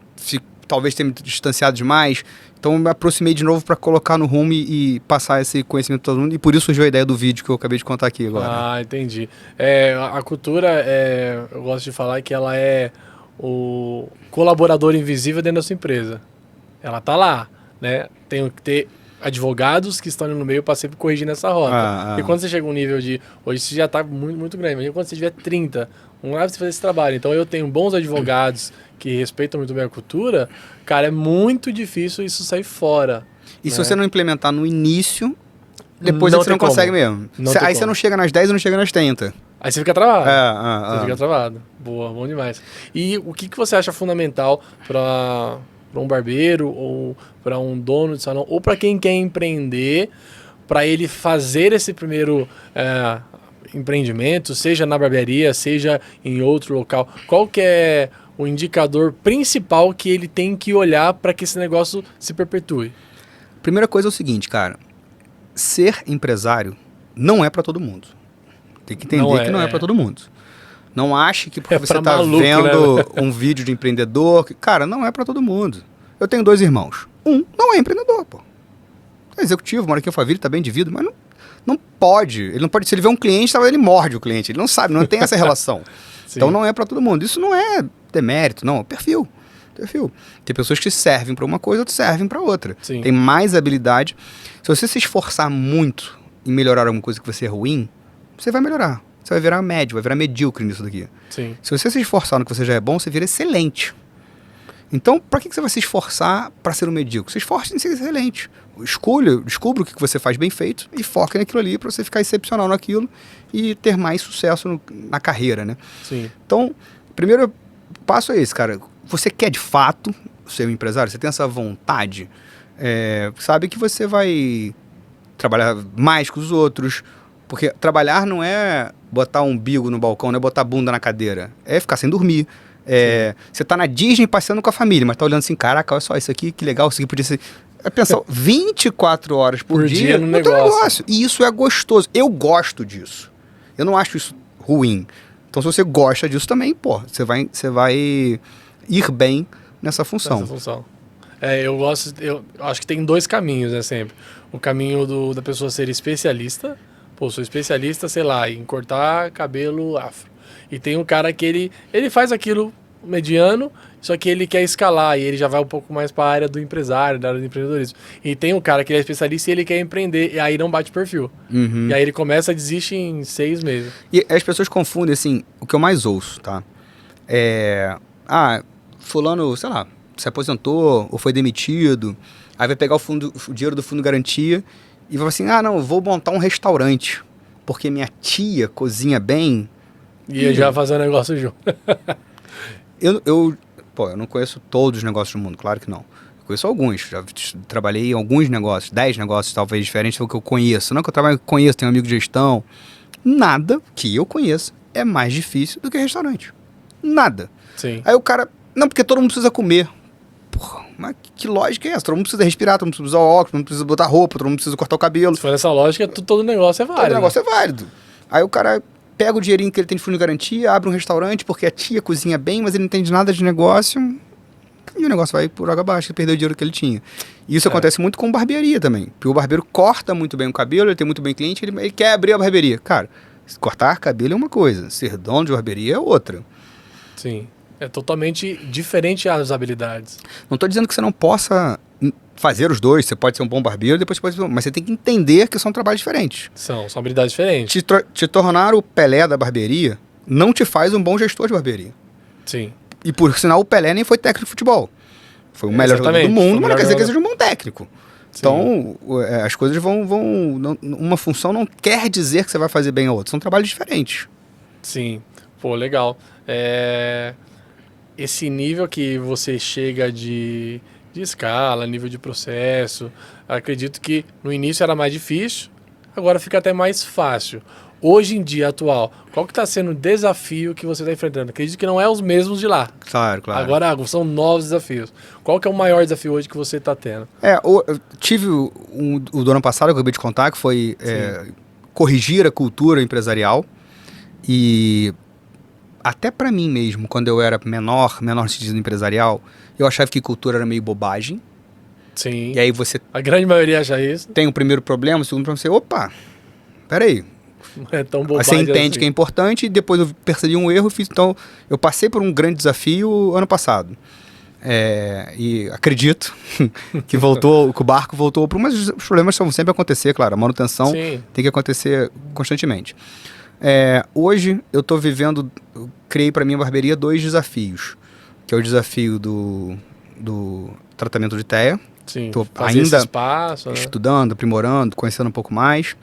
talvez tenha me distanciado demais. Então eu me aproximei de novo para colocar no rumo e passar esse conhecimento para todo mundo. E por isso surgiu a ideia do vídeo que eu acabei de contar aqui agora. Ah, entendi. A cultura, eu gosto de falar que ela é o colaborador invisível dentro da sua empresa. Ela tá lá, né? Tem que ter advogados que estão ali no meio para sempre corrigir nessa rota. E quando você chega a um nível de... Hoje você já está muito, muito grande. Mas quando você tiver 30, não dá pra você fazer esse trabalho. Então eu tenho bons advogados que respeitam muito bem a cultura. Cara, é muito difícil isso sair fora. E se você não implementar no início, depois você não consegue mesmo. Aí você não chega nas 10 e não chega nas 30. Aí você fica travado. Você fica travado. Boa, bom demais. E o que você acha fundamental para um barbeiro ou para um dono de salão ou para quem quer empreender, para ele fazer esse primeiro empreendimento, seja na barbearia, seja em outro local? Qual que é o indicador principal que ele tem que olhar para que esse negócio se perpetue? Primeira coisa é o seguinte, cara. Ser empresário não é para todo mundo. Tem que entender que não é para todo mundo. Não ache que porque você tá vendo um vídeo de empreendedor... Cara, não é para todo mundo. Eu tenho 2 irmãos. Um não é empreendedor, pô. É executivo, mora aqui em Alphaville, tá bem de vida, mas não pode. Ele não pode, se ele vê um cliente, ele morde o cliente. Ele não sabe, não tem essa relação. Então não é para todo mundo. Isso não é demérito, não. É perfil. Tem pessoas que servem para uma coisa, outras servem para outra. Sim. Tem mais habilidade. Se você se esforçar muito em melhorar alguma coisa que você é ruim, você vai melhorar. Você vai virar médio, vai virar medíocre nisso daqui. Sim. Se você se esforçar no que você já é bom, você vira excelente. Então, para que você vai se esforçar para ser um medíocre? Se esforce em ser excelente. Descubra o que você faz bem feito e foque naquilo ali para você ficar excepcional naquilo e ter mais sucesso na carreira, né? Sim. Então, o primeiro passo é esse, cara. Você quer de fato ser um empresário? Você tem essa vontade? Sabe que você vai trabalhar mais que os outros, porque trabalhar não é botar um umbigo no balcão, não é botar a bunda na cadeira, é ficar sem dormir. Você tá na Disney passeando com a família, mas tá olhando assim, caraca, olha só, isso aqui, que legal, isso aqui podia ser... É pensar 24 horas por dia no teu negócio. negócio. E isso é gostoso. Eu gosto disso. Eu não acho isso ruim. Então, se você gosta disso também, pô, você vai ir bem nessa função. Eu acho que tem 2 caminhos, né, sempre. O caminho da pessoa ser especialista. Pô, sou especialista, sei lá, em cortar cabelo afro. E tem um cara que ele faz aquilo mediano, só que ele quer escalar e ele já vai um pouco mais para a área do empresário, da área do empreendedorismo. E tem um cara que ele é especialista e ele quer empreender, e aí não bate perfil. Uhum. E aí ele começa a desistir em 6 meses. E as pessoas confundem, assim, o que eu mais ouço, tá? Fulano, sei lá, se aposentou ou foi demitido, aí vai pegar o dinheiro do fundo de garantia e vai assim, eu vou montar um restaurante, porque minha tia cozinha bem. E já fazer um negócio junto. Eu não conheço todos os negócios do mundo, claro que não. Eu conheço alguns, já trabalhei em alguns negócios, 10 negócios talvez diferentes do que eu conheço. Não que eu conheço, tenho amigo de gestão. Nada que eu conheça é mais difícil do que restaurante. Nada. Sim. Aí o cara, não, porque todo mundo precisa comer. Porra, mas que lógica é essa? Todo mundo precisa respirar, todo mundo precisa usar óculos, todo mundo precisa botar roupa, todo mundo precisa cortar o cabelo. Se for essa lógica, todo negócio é válido. Todo negócio é válido. Aí o cara pega o dinheirinho que ele tem de fundo de garantia, abre um restaurante porque a tia cozinha bem, mas ele não entende nada de negócio, e o negócio vai por água abaixo, ele perdeu o dinheiro que ele tinha. E isso acontece muito com barbearia também, porque o barbeiro corta muito bem o cabelo, ele tem muito bem cliente, ele quer abrir a barbearia. Cara, cortar cabelo é uma coisa, ser dono de barbearia é outra. Sim, é totalmente diferente as habilidades. Não estou dizendo que você não possa fazer os dois, você pode ser um bom barbeiro, depois você pode ser, mas você tem que entender que são trabalhos diferentes. São habilidades diferentes. Te tornar o Pelé da barbearia não te faz um bom gestor de barbearia. Sim. E por sinal, o Pelé nem foi técnico de futebol. Foi o melhor jogador do mundo, mas não quer dizer que ele seja um bom técnico. Sim. Então, as coisas vão uma função não quer dizer que você vai fazer bem a outra. São trabalhos diferentes. Sim. Pô, legal. Esse nível que você chega de escala, nível de processo, acredito que no início era mais difícil, agora fica até mais fácil. Hoje em dia, atual, qual que está sendo o desafio que você está enfrentando? Acredito que não é os mesmos de lá. Claro. Agora são novos desafios. Qual que é o maior desafio hoje que você está tendo? Eu tive o do ano passado, que eu acabei de contar, que foi corrigir a cultura empresarial. E até para mim mesmo, quando eu era menor no sentido empresarial, eu achava que cultura era meio bobagem. Sim. E aí você... A grande maioria acha isso. Tem o primeiro problema, o segundo problema, você... Opa, peraí. Não é tão bobagem você entende assim. que é importante e depois eu percebi um erro e fiz... Então, eu passei por um grande desafio ano passado. E acredito que o barco voltou para... Mas os problemas vão sempre acontecer, claro. A manutenção tem que acontecer constantemente. Hoje, eu estou vivendo... Eu criei para minha barbearia 2 desafios. Que é o desafio do tratamento de TEA. Sim, estou fazer ainda esse espaço, estudando, aprimorando, conhecendo um pouco mais.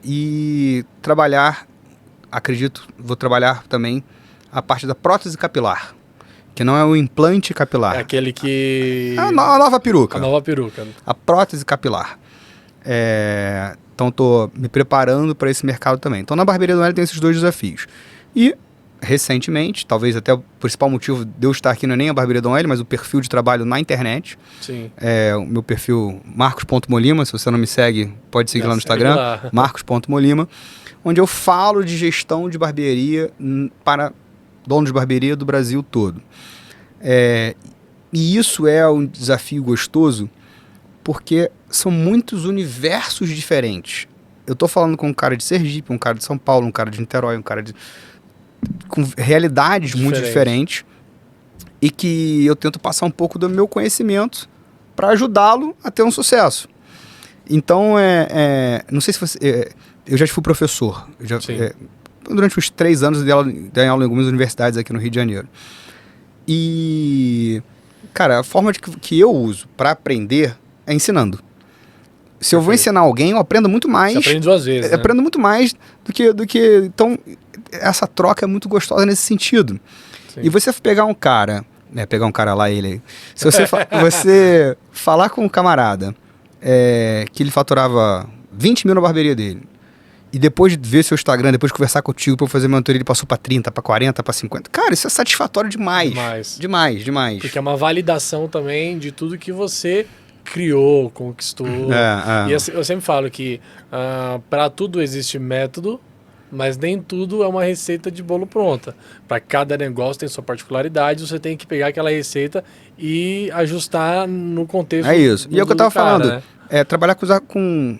E trabalhar, vou trabalhar também a parte da prótese capilar, que não é o implante capilar. É aquele que... A nova peruca. A nova peruca. A prótese capilar. Então, estou me preparando para esse mercado também. Então, na Barbearia Dom Hélio tem esses 2 desafios. E, recentemente, talvez até o principal motivo de eu estar aqui não é nem a Barbearia Dom Hélio, mas o perfil de trabalho na internet. Sim. O meu perfil marcos.molima, se você não me segue, pode seguir lá no Instagram, marcos.molima, onde eu falo de gestão de barbearia para donos de barbearia do Brasil todo. E isso é um desafio gostoso, porque são muitos universos diferentes. Eu tô falando com um cara de Sergipe, um cara de São Paulo, um cara de Niterói, um cara com realidades muito diferentes, e que eu tento passar um pouco do meu conhecimento para ajudá-lo a ter um sucesso. Então, não sei se você... eu já fui professor. Durante uns 3 anos eu dei aula em algumas universidades aqui no Rio de Janeiro. E, cara, a forma que eu uso para aprender é ensinando. Se eu vou ensinar alguém, eu aprendo muito mais. Você aprende 2 vezes, né? Aprendo muito mais do que... Então, essa troca é muito gostosa nesse sentido. Sim. E você pegar um cara... pegar um cara lá, ele... Se você, você falar com um camarada que ele faturava 20 mil na barbearia dele, e depois de ver seu Instagram, depois de conversar contigo para fazer mentoria, ele passou para 30, para 40, para 50. Cara, isso é satisfatório demais. Demais. Porque é uma validação também de tudo que você criou, conquistou. E eu sempre falo que para tudo existe método, mas nem tudo é uma receita de bolo pronta. Para cada negócio tem sua particularidade, você tem que pegar aquela receita e ajustar no contexto. É isso. E é o que eu estava falando. Né? Trabalhar com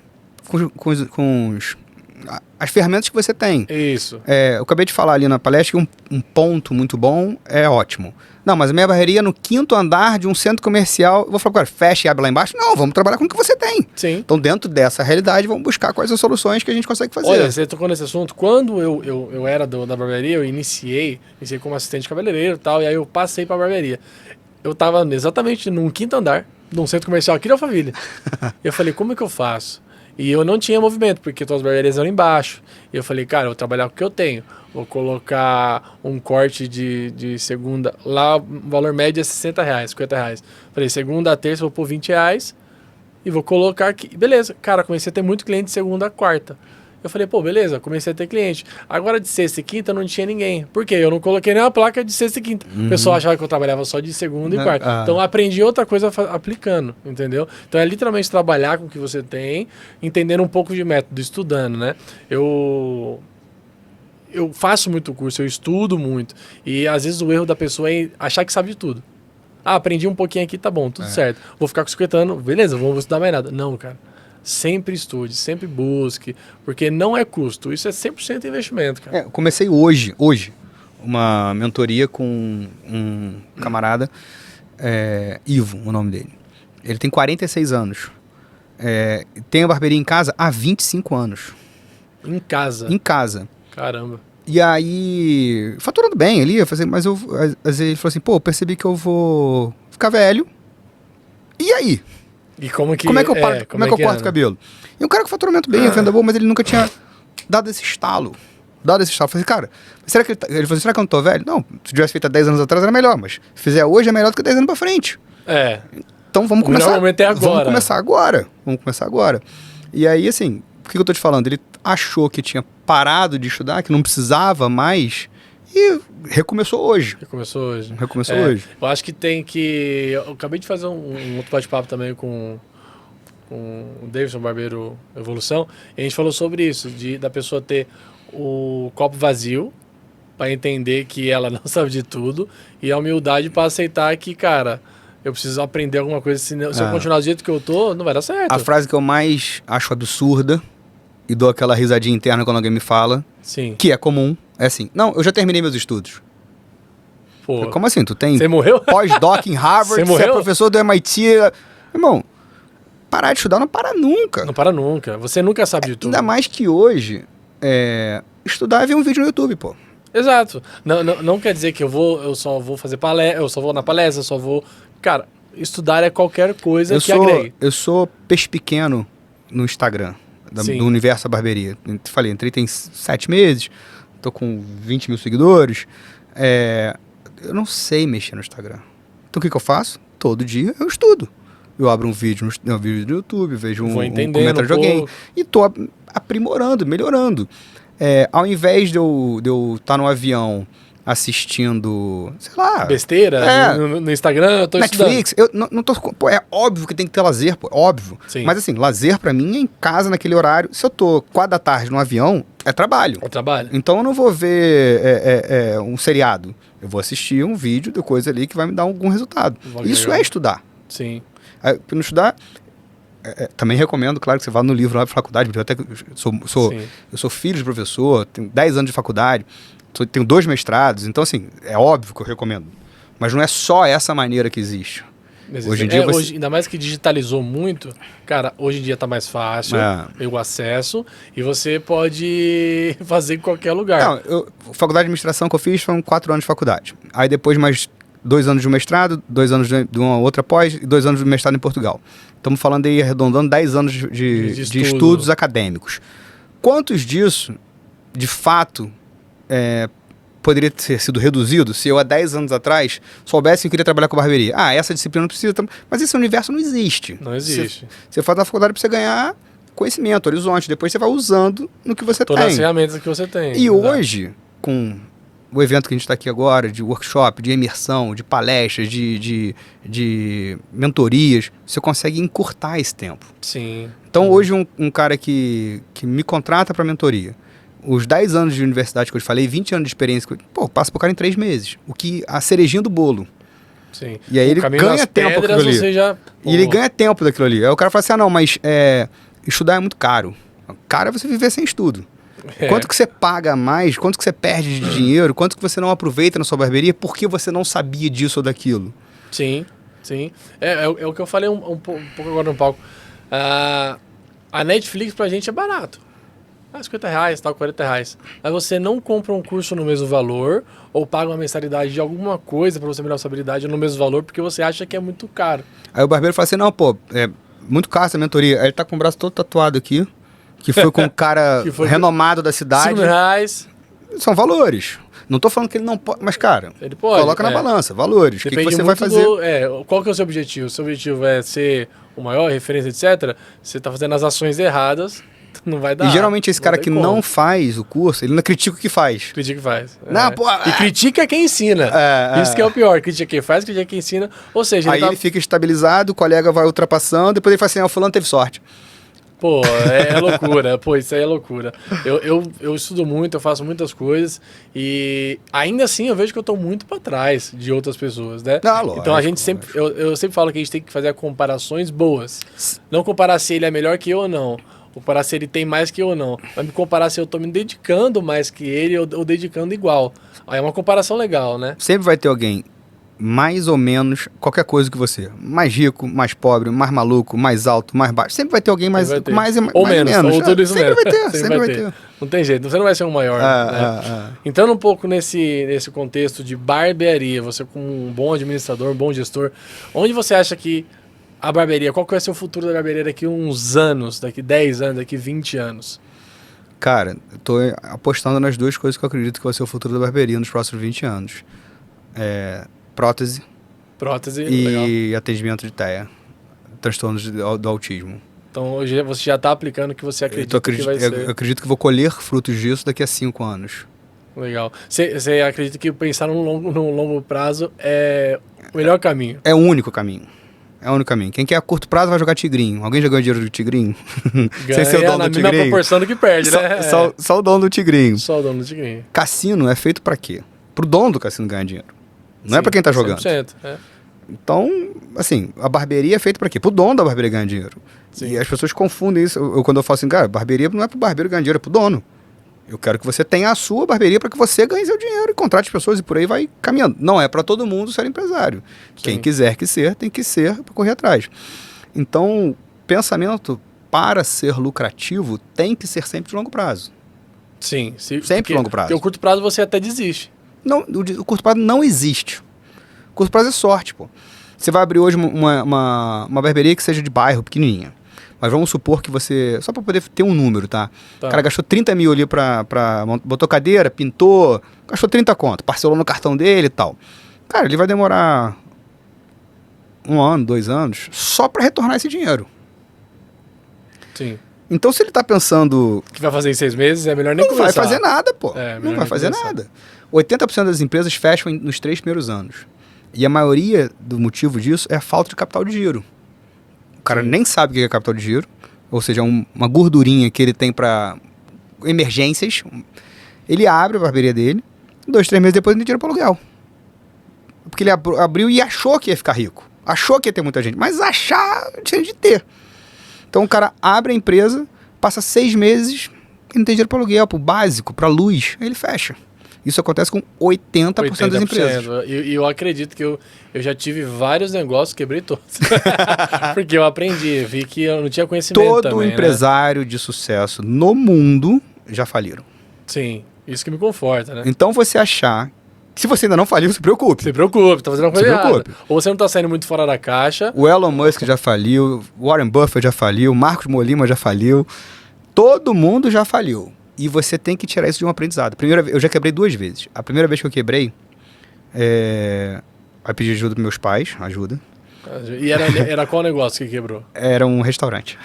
as ferramentas que você tem. Isso. Eu acabei de falar ali na palestra que um ponto muito bom é ótimo. Não, mas a minha barbearia é no 5º andar de um centro comercial. Eu vou falar, cara, fecha e abre lá embaixo? Não, vamos trabalhar com o que você tem. Sim. Então, dentro dessa realidade, vamos buscar quais as soluções que a gente consegue fazer. Olha, você tocou nesse assunto. Quando eu era da barbearia, eu iniciei como assistente cabeleireiro e tal, e aí eu passei pra barbearia. Eu tava exatamente num 5º andar de um centro comercial aqui de Alphaville. Eu falei, como é que eu faço? E eu não tinha movimento, porque todas as barbearias eram embaixo. E eu falei, cara, eu vou trabalhar com o que eu tenho. Vou colocar um corte de segunda... Lá o valor médio é R$60, R$50. Falei, segunda a terça eu vou pôr R$20 e vou colocar aqui. Beleza, cara, comecei a ter muito cliente de segunda a quarta. Eu falei, pô, beleza, comecei a ter cliente. Agora de sexta e quinta não tinha ninguém. Por quê? Eu não coloquei nenhuma placa de sexta e quinta. O pessoal achava que eu trabalhava só de segunda e quarta. Então eu aprendi outra coisa aplicando, entendeu? Então é literalmente trabalhar com o que você tem, entendendo um pouco de método, estudando, né? Eu faço muito curso, eu estudo muito. E às vezes o erro da pessoa é achar que sabe de tudo. Aprendi um pouquinho aqui, tá bom, tudo certo. Vou ficar com 50 anos, beleza, vou estudar mais nada. Não, cara. Sempre estude, sempre busque, porque não é custo, isso é 100% investimento, cara. Eu comecei hoje, uma mentoria com um camarada, Ivo, o nome dele. Ele tem 46 anos. Tem a barbearia em casa há 25 anos. Em casa? Em casa. Caramba. E aí, faturando bem, ele ia fazer, mas ele falou assim, pô, eu percebi que eu vou ficar velho. E aí? E como é que eu corto o cabelo? E um cara com faturamento bem, venda boa, mas ele nunca tinha dado esse estalo. Eu falei, cara, será que ele falou, será que eu não tô velho? Não, se tivesse feito há 10 anos atrás era melhor, mas se fizer hoje é melhor do que 10 anos pra frente. Então vamos começar. O melhor momento é agora. Vamos começar agora. E aí, assim, o que eu tô te falando? Ele achou que tinha parado de estudar, que não precisava mais, e recomeçou hoje. Recomeçou hoje. Eu acho que tem que... Eu acabei de fazer um outro bate-papo também com o Davidson Barbeiro Evolução, e a gente falou sobre isso, da pessoa ter o copo vazio para entender que ela não sabe de tudo, e a humildade para aceitar que, cara, eu preciso aprender alguma coisa, se eu continuar do jeito que eu tô, não vai dar certo. A frase que eu mais acho absurda, e dou aquela risadinha interna quando alguém me fala, sim, que é comum, é assim, não, eu já terminei meus estudos. Pô, como assim? Tu tem você morreu? Pós-doc em Harvard, você é professor do MIT. Irmão, parar de estudar não para nunca. Não para nunca. Você nunca sabe de tudo. Ainda mais que hoje, estudar é ver um vídeo no YouTube, pô. Exato. Não quer dizer que eu só vou fazer palestra, eu só vou na palestra, eu só vou... Cara, estudar é qualquer coisa que agregue. Eu sou peixe pequeno no Instagram, do universo da barbearia. Eu falei, entrei tem 7 meses, tô com 20 mil seguidores. Eu não sei mexer no Instagram. Então o que eu faço? Todo dia eu estudo. Eu abro um vídeo no YouTube, vejo um comentário de alguém e tô aprimorando, melhorando. Ao invés de eu estar no avião assistindo, sei lá... Besteira? No Instagram, eu tô Netflix, eu não tô... Pô, é óbvio que tem que ter lazer, pô, óbvio. Sim. Mas assim, lazer pra mim é em casa, naquele horário. Se eu tô 4 da tarde no avião, é trabalho. É trabalho. Então eu não vou ver um seriado. Eu vou assistir um vídeo de coisa ali que vai me dar algum resultado. Isso é estudar. Sim. Para não estudar, também recomendo, claro, que você vá no livro lá pra faculdade, porque eu sou filho de professor, tenho 10 anos de faculdade, tenho 2 mestrados, então assim, é óbvio que eu recomendo. Mas não é só essa maneira que existe. Hoje em dia ainda mais que digitalizou muito, cara, hoje em dia tá mais fácil, o acesso, e você pode fazer em qualquer lugar. Não, faculdade de administração que eu fiz foram 4 anos de faculdade. Aí depois mais 2 anos de mestrado, 2 anos de uma outra pós e 2 anos de mestrado em Portugal. Estamos falando aí, arredondando, 10 anos de estudos acadêmicos. Quantos disso, de fato, poderia ter sido reduzido se eu, há 10 anos atrás, soubesse que eu queria trabalhar com barbearia? Essa disciplina não precisa... Mas esse universo não existe. Não existe. Você faz na faculdade para você ganhar conhecimento, horizonte. Depois você vai usando no que você tem. Todas as ferramentas que você tem. E hoje, com o evento que a gente está aqui agora, de workshop, de imersão, de palestras, de mentorias, você consegue encurtar esse tempo. Sim. Então, hoje, um cara que me contrata para mentoria, os 10 anos de universidade que eu te falei, 20 anos de experiência, passa pro cara em 3 meses. O que a cerejinha do bolo. Sim. E aí ele ganha tempo daquilo ali. E ele ganha tempo daquilo ali. Aí o cara fala assim, não, mas estudar é muito caro. Caro é você viver sem estudo. Quanto que você paga mais, quanto que você perde de dinheiro, quanto que você não aproveita na sua barbearia porque você não sabia disso ou daquilo. Sim, sim. É o que eu falei um pouco agora no palco. A Netflix pra gente é barato. R$50, tal, R$40. Mas você não compra um curso no mesmo valor ou paga uma mensalidade de alguma coisa para você melhorar sua habilidade no mesmo valor porque você acha que é muito caro. Aí o barbeiro fala assim, não, pô, é muito caro essa mentoria. Aí ele tá com o braço todo tatuado aqui, que foi com um cara renomado da cidade. R$5. São valores. Não tô falando que ele não pode, mas cara, ele pode, coloca na balança, valores. O que você vai fazer? Qual que é o seu objetivo? O seu objetivo é ser o maior, referência, etc. Você tá fazendo as ações erradas, não vai dar. E geralmente esse cara que não faz o curso, ele não critica o que faz. Critica o que faz. Não, pô, e critica quem ensina. Isso que é o pior. Critica quem faz, critica quem ensina. Ou seja, aí ele fica estabilizado, o colega vai ultrapassando, depois ele fala assim, o fulano teve sorte. Pô, é loucura. Pô, isso aí é loucura. Eu estudo muito, eu faço muitas coisas e ainda assim eu vejo que eu tô muito para trás de outras pessoas, né? Lógico, então a gente sempre, eu sempre falo que a gente tem que fazer comparações boas. Não comparar se ele é melhor que eu ou não. Comparar se ele tem mais que eu ou não. Mas me comparar se eu tô me dedicando mais que ele ou dedicando igual. Aí é uma comparação legal, né? Sempre vai ter alguém mais ou menos qualquer coisa que você. Mais rico, mais pobre, mais maluco, mais alto, mais baixo. Sempre vai ter alguém mais ou mais menos. Ou tudo isso sempre mesmo. Sempre vai ter. Não tem jeito, você não vai ser o maior. Né? Entrando um pouco nesse contexto de barbearia, você como um bom administrador, um bom gestor, onde você acha que a barbearia, qual que vai ser o futuro da barbearia daqui uns anos, daqui 10 anos, daqui 20 anos? Cara, eu tô apostando nas 2 coisas que eu acredito que vai ser o futuro da barbearia nos próximos 20 anos. Prótese e legal. atendimento de TEA, transtornos do autismo. Então hoje você já está aplicando o que você acredita que vai ser. Eu acredito que vou colher frutos disso daqui a 5 anos. Legal. Você acredita que pensar no longo prazo é o melhor caminho? É o único caminho. É o único caminho. Quem quer a curto prazo vai jogar tigrinho. Alguém já ganhou dinheiro do tigrinho? Ganha. Sem ser o dono do tigrinho. Na proporção do que perde, né? Só o dono do tigrinho. Só o dono do tigrinho. Cassino é feito pra quê? Pro dono do cassino ganhar dinheiro. Não é pra quem tá jogando. 100%, Então, assim, a barbearia é feita pra quê? Pro dono da barbearia ganhar dinheiro. Sim. E as pessoas confundem isso. Quando eu falo assim, cara, barbearia não é pro barbeiro ganhar dinheiro, é pro dono. Eu quero que você tenha a sua barbearia para que você ganhe seu dinheiro e contrate as pessoas e por aí vai caminhando. Não é para todo mundo ser empresário. Sim. Quem quiser que ser, tem que ser para correr atrás. Então, pensamento para ser lucrativo tem que ser sempre de longo prazo. Sim. Sempre de longo prazo. Porque o curto prazo você até desiste. Não, o curto prazo não existe. O curto prazo é sorte, pô. Você vai abrir hoje uma barbearia que seja de bairro, pequenininha. Mas vamos supor que você... Só para poder ter um número, tá? O cara gastou 30 mil ali botou cadeira, pintou, gastou 30 conto, parcelou no cartão dele e tal. Cara, ele vai demorar 1 ano, 2 anos, só para retornar esse dinheiro. Sim. Então, se ele tá pensando... Que vai fazer em 6 meses, é melhor nem Não vai começar. fazer nada, pô. Melhor Não vai nem fazer começar. nada. 80% das empresas fecham nos 3 primeiros anos. E a maioria do motivo disso é a falta de capital de giro. O cara nem sabe o que é capital de giro, ou seja, uma gordurinha que ele tem para emergências. Ele abre a barbearia dele, 2, 3 meses depois ele tira para aluguel. Porque ele abriu e achou que ia ficar rico. Achou que ia ter muita gente, mas achar tinha de ter. Então o cara abre a empresa, passa 6 meses e não tem dinheiro para aluguel, para o básico, para luz, aí ele fecha. Isso acontece com 80% das empresas. E eu acredito que eu já tive vários negócios, quebrei todos. Porque eu aprendi, vi que eu não tinha conhecimento Todo também, empresário de sucesso no mundo já faliram. Sim, isso que me conforta, né? Então você achar... Se você ainda não faliu, se preocupe. Se preocupe, tá fazendo uma coisa Se errada. preocupe. Ou você não tá saindo muito fora da caixa. O Elon Musk já faliu, Warren Buffett já faliu, Marcos Molina já faliu. Todo mundo já faliu. E você tem que tirar isso de um aprendizado. Eu já quebrei 2 vezes. A primeira vez que eu quebrei, aí pedi ajuda dos meus pais, ajuda. E era qual negócio que quebrou? Era um restaurante.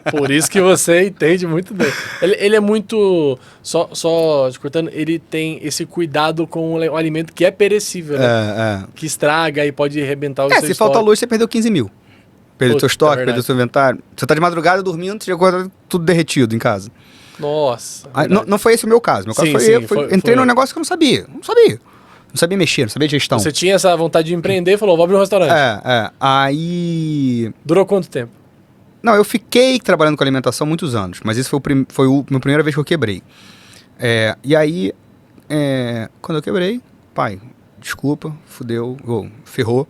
Por isso que você entende muito bem. Ele é muito... Só te cortando, ele tem esse cuidado com o alimento que é perecível, né? Que estraga e pode arrebentar o seu se falta estoque. luz, você perdeu 15 mil. Perdeu seu estoque, perdeu seu inventário. Você tá de madrugada dormindo, você já acorda tudo derretido em casa. Nossa. Não foi esse o meu caso. Meu caso entrei num negócio que eu não sabia. Não sabia mexer, não sabia gestão. Você tinha essa vontade de empreender e falou, vou abrir um restaurante. Aí... Durou quanto tempo? Não, eu fiquei trabalhando com alimentação muitos anos, mas esse foi a minha primeira vez que eu quebrei. E aí, quando eu quebrei, pai, desculpa, fudeu, ferrou.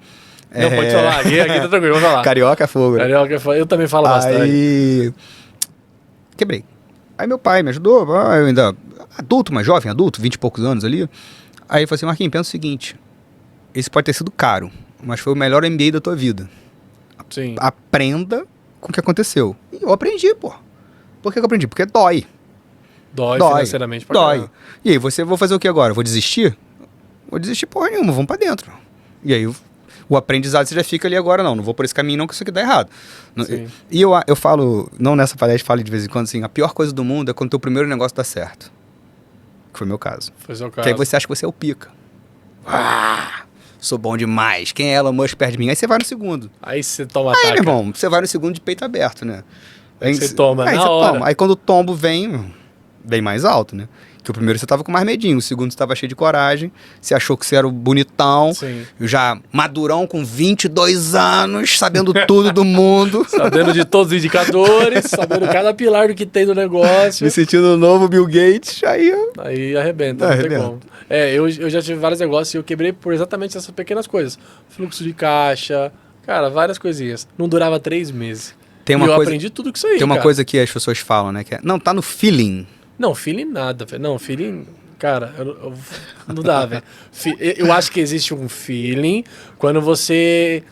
Não, pode falar, aqui tá tranquilo, vamos falar. Carioca é fogo. Carioca é fogo, eu também falo bastante. Aí, quebrei. Aí meu pai me ajudou, eu ainda adulto, mais jovem, adulto, 20 e poucos anos ali. Aí ele falou assim, Marquinhos, pensa o seguinte, esse pode ter sido caro, mas foi o melhor MBA da tua vida. Sim. Aprenda com o que aconteceu. E eu aprendi, pô. Por que eu aprendi? Porque dói. Dói financeiramente pra dói. caramba. E aí, vou fazer o que agora? Vou desistir? Vou desistir porra nenhuma, vamos pra dentro. E aí, o aprendizado você já fica ali agora, não vou por esse caminho não, que isso aqui dá errado. Sim. E eu falo, não nessa palestra, falo de vez em quando assim, a pior coisa do mundo é quando o teu primeiro negócio dá certo. Que foi o meu caso. Foi seu caso. Que aí você acha que você é o pica. Sou bom demais. Quem é Elon Musk perto de mim? Aí você vai no segundo. Aí você toma Aí, ataque. meu irmão, você vai no segundo de peito aberto, né? Aí você toma na hora. Toma. Aí quando o tombo vem mais alto, né? Que o primeiro você tava com mais medinho, o segundo você tava cheio de coragem, você achou que você era o bonitão, Sim. já madurão com 22 anos, sabendo tudo do mundo. Sabendo de todos os indicadores, sabendo cada pilar do que tem do negócio. Me sentindo o novo Bill Gates, aí arrebenta, não tem como. Eu já tive vários negócios e eu quebrei por exatamente essas pequenas coisas. Fluxo de caixa, cara, várias coisinhas. Não durava 3 meses. Eu aprendi tudo com isso aí, Tem uma coisa que as pessoas falam, né? Que não, tá no feeling. Não, feeling nada, velho. Não, feeling... Cara, não dá, velho. Eu acho que existe um feeling quando você...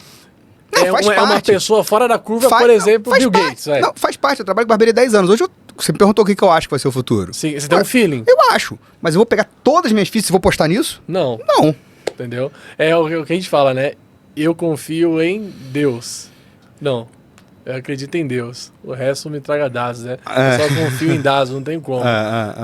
É uma pessoa fora da curva, por exemplo, Bill Gates. Não, faz parte. Eu trabalho com barbearia há 10 anos. Hoje você me perguntou o que eu acho que vai ser o futuro. Sim, você tem um feeling. Eu acho. Mas eu vou pegar todas as minhas fichas e vou postar nisso? Não. Não. Entendeu? É o que a gente fala, né? Eu confio em Deus. Não. Eu acredito em Deus. O resto me traga dados, né? Eu só confio em dados, não tem como.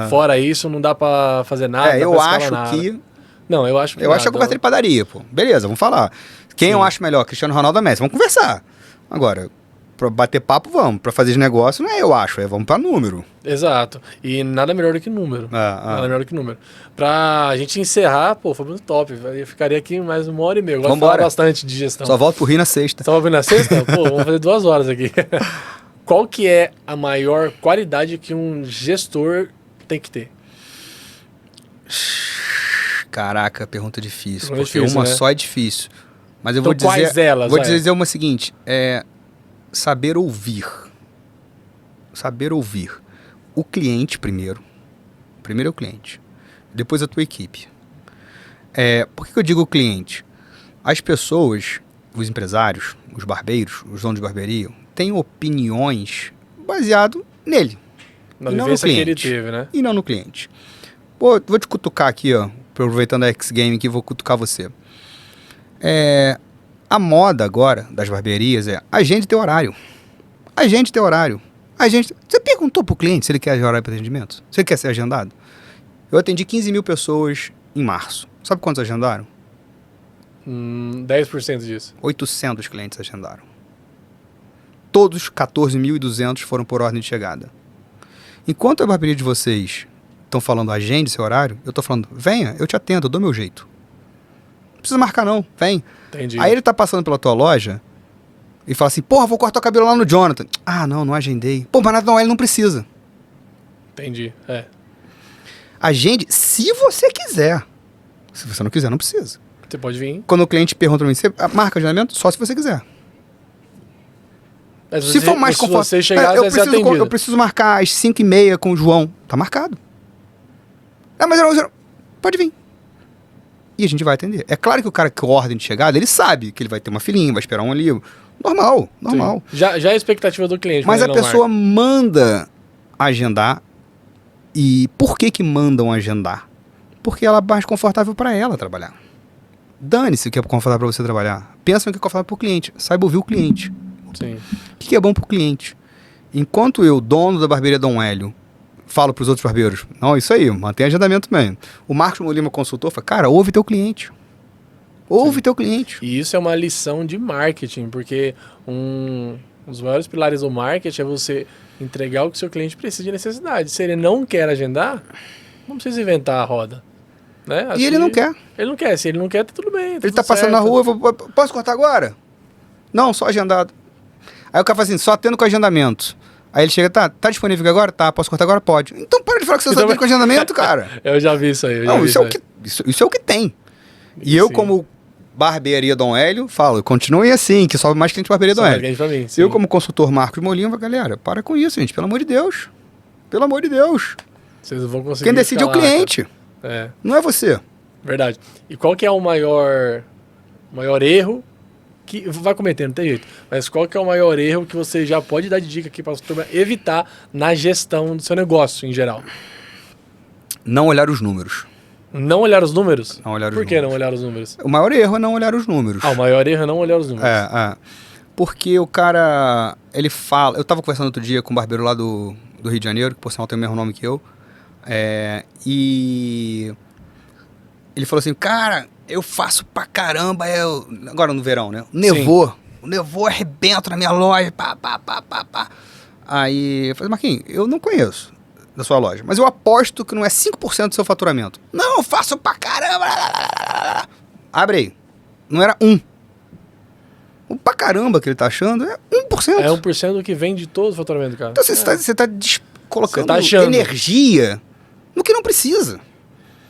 Fora isso, não dá pra fazer nada. Eu acho que... Não, eu acho que eu acho que é conversa de padaria, pô. Beleza, vamos falar. Quem eu acho melhor? Cristiano Ronaldo ou Messi? Vamos conversar. Agora, pra bater papo, vamos. Pra fazer de negócio, não é eu acho, vamos pra número. Exato. E nada melhor do que número. Nada melhor do que número. Pra gente encerrar, pô, foi muito top. Eu ficaria aqui mais 1h30. Eu gosto de falar bastante de gestão. Só volto pro Rio na sexta. Só volto na sexta? Pô, vamos fazer 2 horas aqui. Qual que é a maior qualidade que um gestor tem que ter? Caraca, pergunta difícil. Porque difícil, uma só é difícil. Mas eu então, vou dizer... quais delas? Vou dizer o seguinte, saber ouvir. Saber ouvir. O cliente primeiro. Primeiro é o cliente. Depois a tua equipe. Por que eu digo o cliente? As pessoas, os empresários, os barbeiros, os donos de barbearia, têm opiniões baseado nele. Na vivência que ele teve, né? E não no cliente. Vou te cutucar aqui, ó. Aproveitando a X-Game aqui, vou cutucar você. A moda agora das barbearias é agende teu horário. Agende teu horário. Você perguntou pro cliente se ele quer horário para atendimento? Se ele quer ser agendado? Eu atendi 15 mil pessoas em março. Sabe quantos agendaram? 10% disso. 800 clientes agendaram. Todos 14.200 foram por ordem de chegada. Enquanto a barbearia de vocês estão falando agende seu horário, eu tô falando, venha, eu te atendo, eu dou meu jeito. Não precisa marcar não, vem. Entendi. Aí ele tá passando pela tua loja e fala assim, porra, vou cortar o cabelo lá no Jonathan. Ah, não agendei. Pô, mas não, ele não precisa. Entendi, Agende se você quiser. Se você não quiser, não precisa. Você pode vir. Quando o cliente pergunta pra mim, você marca agendamento? Só se você quiser. Mas Se for mais confortável. Se você chegar, você vai ser atendido. Eu preciso marcar às 5h30 com o João. Tá marcado. Mas eu não... Pode vir. E a gente vai atender. É claro que o cara que ordem de chegada, ele sabe que ele vai ter uma filinha, vai esperar um livro. Normal. Já é a expectativa do cliente. Mas a pessoa manda agendar. E por que mandam agendar? Porque ela é mais confortável para ela trabalhar. Dane-se o que é confortável para você trabalhar. Pensa no que é confortável para o cliente. Saiba ouvir o cliente. Sim. O que é bom para o cliente? Enquanto eu, dono da barbearia Dom Hélio, falo para os outros barbeiros, não, isso aí, mantém agendamento mesmo. O Marcos Molima, consultor, fala, cara, ouve teu cliente. Ouve teu cliente. E isso é uma lição de marketing, porque um dos maiores pilares do marketing é você entregar o que o seu cliente precisa de necessidade. Se ele não quer agendar, não precisa inventar a roda. Né? E ele não quer. Ele não quer. Se ele não quer, tá tudo bem. Ele tá passando na rua, posso cortar agora? Não, só agendado. Aí o cara fala assim, só atendo com agendamento. Aí ele chega, tá disponível agora? Tá, posso cortar agora? Pode. Então para de falar que você só atende com agendamento, cara. Eu já vi isso aí. Não, isso é o que tem. E eu, como barbearia Dom Hélio, falo, continuem assim, que sobe mais cliente barbearia Dom Hélio. Eu, como consultor Marcos Molina, galera, para com isso, gente, pelo amor de Deus. Pelo amor de Deus. Vocês não vão conseguir. Quem decide é o cliente. Não é você. Verdade. E qual que é o maior erro que vai cometer, não tem jeito. Mas qual que é o maior erro que você já pode dar de dica aqui para turma evitar na gestão do seu negócio em geral? Não olhar os números. Não olhar os números? Não olhar os Por que números. não olhar os números? O maior erro é não olhar os números. O maior erro é não olhar os números. Porque o cara, ele fala... Eu tava conversando outro dia com um barbeiro lá do Rio de Janeiro, que por sinal tem o mesmo nome que eu. E ele falou assim, cara, eu faço pra caramba, agora no verão, né? O nevô arrebenta na minha loja, pá. Aí eu falei, Marquinhos, eu não conheço da sua loja, mas eu aposto que não é 5% do seu faturamento. Não, eu faço pra caramba. Abre aí. Não era 1. O pra caramba que ele tá achando é 1%. É 1% do que vem de todo o faturamento, cara. Então você tá colocando achando energia no que não precisa.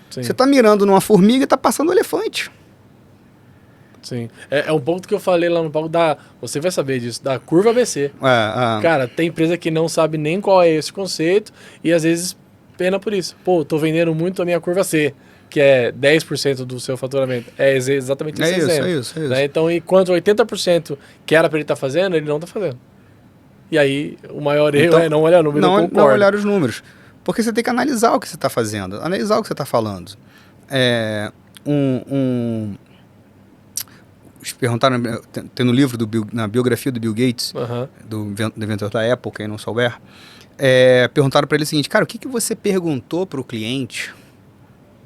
Sim. Você tá mirando numa formiga e tá passando um elefante. Sim. É um ponto que eu falei lá no palco você vai saber disso, da curva ABC. Cara, tem empresa que não sabe nem qual é esse conceito e às vezes pena por isso. Pô, tô vendendo muito a minha curva C, que é 10% do seu faturamento. É exatamente esse exemplo. É isso. Né? Então, enquanto 80% que era pra ele estar fazendo, ele não tá fazendo. E aí, o maior erro é não olhar o número. Não olhar os números. Porque você tem que analisar o que você está fazendo, analisar o que você está falando. Perguntaram, tem no livro, na biografia do Bill Gates, do inventor da Apple, quem não souber, perguntaram para ele o seguinte, cara, o que você perguntou para o cliente?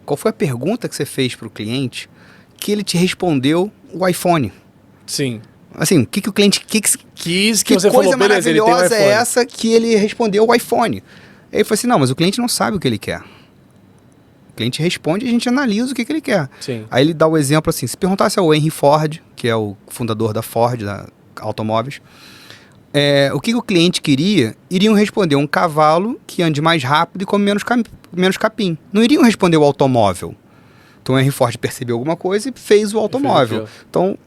Qual foi a pergunta que você fez para o cliente que ele te respondeu o iPhone? Sim. Assim, o que o cliente quis que você coisa falou, beleza, ele tem um maravilhosa iPhone. É essa que ele respondeu o iPhone? Aí ele falou assim, não, mas o cliente não sabe o que ele quer. O cliente responde e a gente analisa o que ele quer. Sim. Aí ele dá o exemplo assim, se perguntasse ao Henry Ford, que é o fundador da Ford, da Automóveis, o que o cliente queria, iriam responder um cavalo que ande mais rápido e come menos capim. Não iriam responder o automóvel. Então o Henry Ford percebeu alguma coisa e fez o automóvel. Então,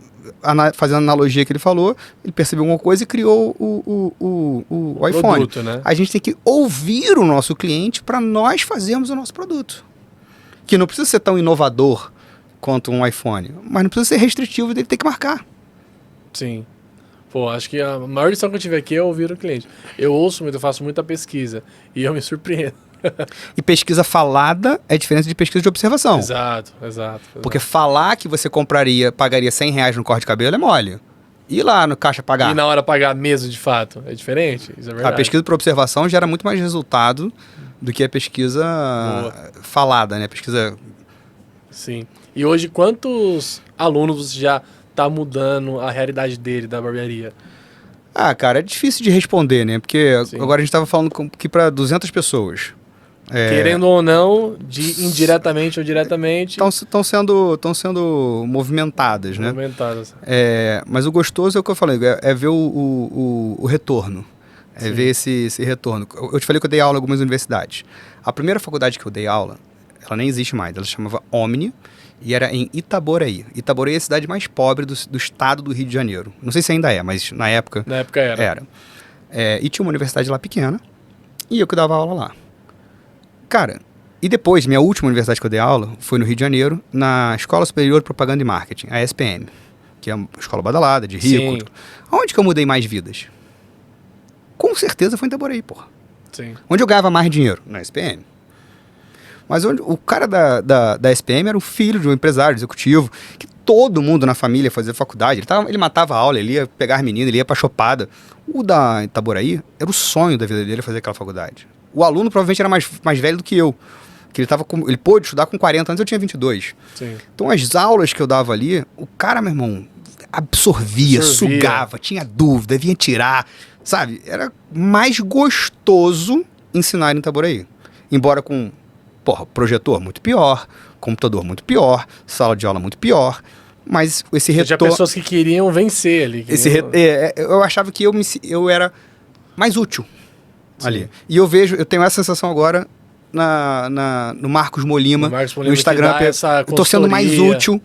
fazendo a analogia que ele falou, ele percebeu alguma coisa e criou o iPhone. Produto, né? A gente tem que ouvir o nosso cliente para nós fazermos o nosso produto. Que não precisa ser tão inovador quanto um iPhone, mas não precisa ser restritivo e dele ter que marcar. Sim. Pô, acho que a maior lição que eu tive aqui é ouvir o cliente. Eu ouço muito, eu faço muita pesquisa e eu me surpreendo. E pesquisa falada é diferente de pesquisa de observação. Exato. Porque falar que você pagaria R$100 no corte de cabelo é mole. ir lá no caixa pagar. E na hora pagar mesmo, de fato, é diferente? Isso é A verdade. pesquisa por observação gera muito mais resultado do que a pesquisa falada, né? Pesquisa... Sim. E hoje, quantos alunos você já tá mudando a realidade dele, da barbearia? Ah, cara, é difícil de responder, né? Porque Sim. agora a gente estava falando que para 200 pessoas. Querendo ou não, indiretamente ou diretamente, Estão sendo movimentadas, né? movimentadas. Mas o gostoso é o que eu falei, é ver o retorno. É Sim. ver esse retorno. Eu te falei que eu dei aula em algumas universidades. A primeira faculdade que eu dei aula, ela nem existe mais, ela se chamava Omni, e era em Itaboraí. Itaboraí é a cidade mais pobre do estado do Rio de Janeiro. Não sei se ainda é, mas na época... Na época era. Era. E tinha uma universidade lá pequena, e eu que dava aula lá. Cara, e depois, minha última universidade que eu dei aula foi no Rio de Janeiro, na Escola Superior de Propaganda e Marketing, a SPM, que é uma escola badalada, de rico. Sim. Tudo. Onde que eu mudei mais vidas? Com certeza foi em Itaboraí, porra. Sim. Onde eu ganhava mais dinheiro? Na SPM. Mas o cara da SPM era o filho de um empresário executivo, que todo mundo na família fazia faculdade. Ele matava a aula, ele ia pegar as meninas, ele ia pra chopada. O da Itaboraí era o sonho da vida dele fazer aquela faculdade. O aluno provavelmente era mais velho do que eu. Que ele pôde estudar com 40 anos, eu tinha 22. Sim. Então as aulas que eu dava ali, o cara, meu irmão, absorvia, sugava, tinha dúvida, vinha tirar, sabe? Era mais gostoso ensinar em Itaboraí. Embora com, projetor muito pior, computador muito pior, sala de aula muito pior, mas esse retorno... Tinha pessoas que queriam vencer ali. Eu achava que eu era mais útil. Sim. Ali. E eu tenho essa sensação agora no Marcos Molima, no Instagram. Eu tô sendo mais útil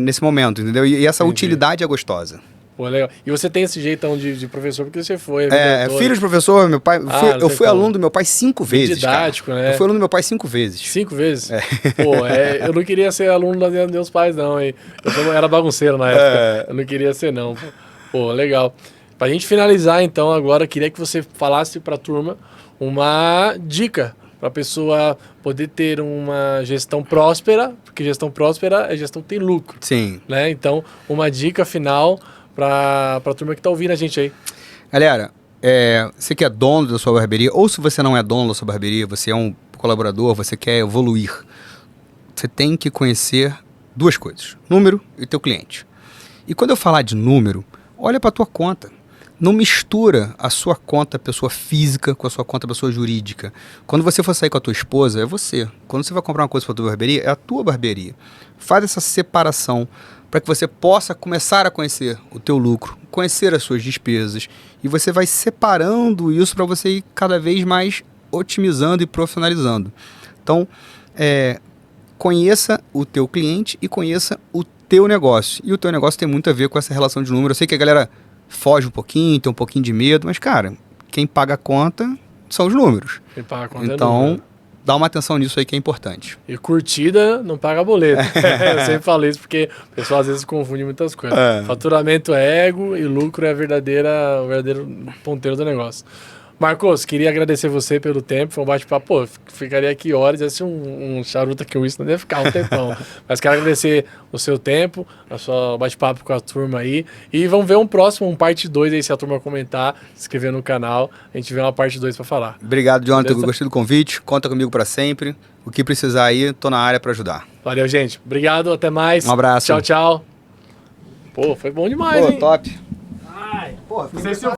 nesse momento, entendeu? E essa utilidade é gostosa. Pô, legal. E você tem esse jeitão de professor, porque você foi... filho de professor, meu pai... eu fui aluno do meu pai 5 vezes, didático, cara. Né? Eu fui aluno do meu pai 5 vezes. 5 vezes? Pô, eu não queria ser aluno dos meus pais, não, hein? Eu era bagunceiro na época. Eu não queria ser, não. Pô, legal. Pra gente finalizar, então, agora, queria que você falasse pra turma uma dica pra pessoa poder ter uma gestão próspera, porque gestão próspera é gestão que tem lucro. Sim. Né? Então, uma dica final pra turma que tá ouvindo a gente aí. Galera, você que é dono da sua barbearia, ou se você não é dono da sua barbearia, você é um colaborador, você quer evoluir, você tem que conhecer 2 coisas: número e teu cliente. E quando eu falar de número, olha pra tua conta. Não mistura a sua conta pessoa física com a sua conta pessoa jurídica. Quando você for sair com a tua esposa, é você. Quando você vai comprar uma coisa para a tua barbearia, é a tua barbearia. Faz essa separação para que você possa começar a conhecer o teu lucro, conhecer as suas despesas. E você vai separando isso para você ir cada vez mais otimizando e profissionalizando. Então, conheça o teu cliente e conheça o teu negócio. E o teu negócio tem muito a ver com essa relação de número. Eu sei que a galera foge um pouquinho, tem um pouquinho de medo, mas, cara, quem paga a conta são os números. Quem paga a conta então, dá uma atenção nisso aí que é importante. E curtida não paga boleto. Eu sempre falo isso porque o pessoal às vezes confunde muitas coisas. Faturamento é ego e lucro é o verdadeiro ponteiro do negócio. Marcos, queria agradecer você pelo tempo, foi um bate-papo, pô, ficaria aqui horas, ia ser um charuto aqui, isso não deve ficar um tempão. Mas quero agradecer o seu tempo, a sua bate-papo com a turma aí, e vamos ver um parte 2 aí, se a turma comentar, se inscrever no canal, a gente vê uma parte 2 para falar. Obrigado, Jonathan, gostei do convite, conta comigo para sempre, o que precisar aí, tô na área para ajudar. Valeu, gente, obrigado, até mais. Um abraço. Tchau, tchau. Pô, foi bom demais, hein? Top. Ai, pô,